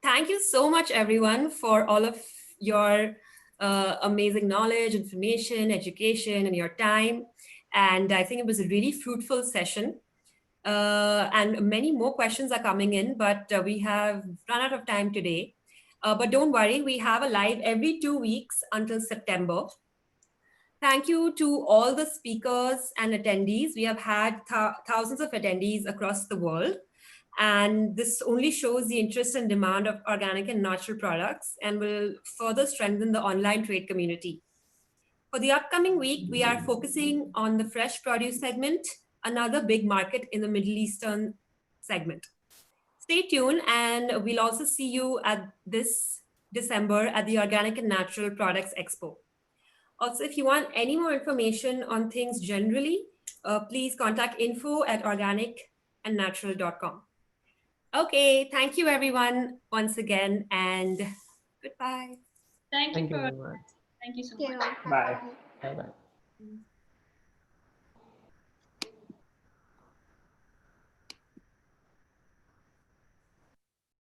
Speaker 1: thank you so much, everyone, for all of your amazing knowledge, information, education, and your time. And I think it was a really fruitful session. And many more questions are coming in, but we have run out of time today. But don't worry, we have a live every 2 weeks until September. Thank you to all the speakers and attendees. We have had thousands of attendees across the world. And this only shows the interest and demand of organic and natural products and will further strengthen the online trade community. For the upcoming week, we are focusing on the fresh produce segment, another big market in the Middle Eastern segment. Stay tuned, and we'll also see you at this December at the Organic and Natural Products Expo. Also, if you want any more information on things generally, please contact info@organicandnatural.com. Okay, thank you everyone once again, and goodbye.
Speaker 4: Thank you
Speaker 8: Thank you
Speaker 4: for,
Speaker 8: very much.
Speaker 4: thank you so
Speaker 7: Thank
Speaker 4: much.
Speaker 7: you.
Speaker 5: Bye.
Speaker 8: Bye bye.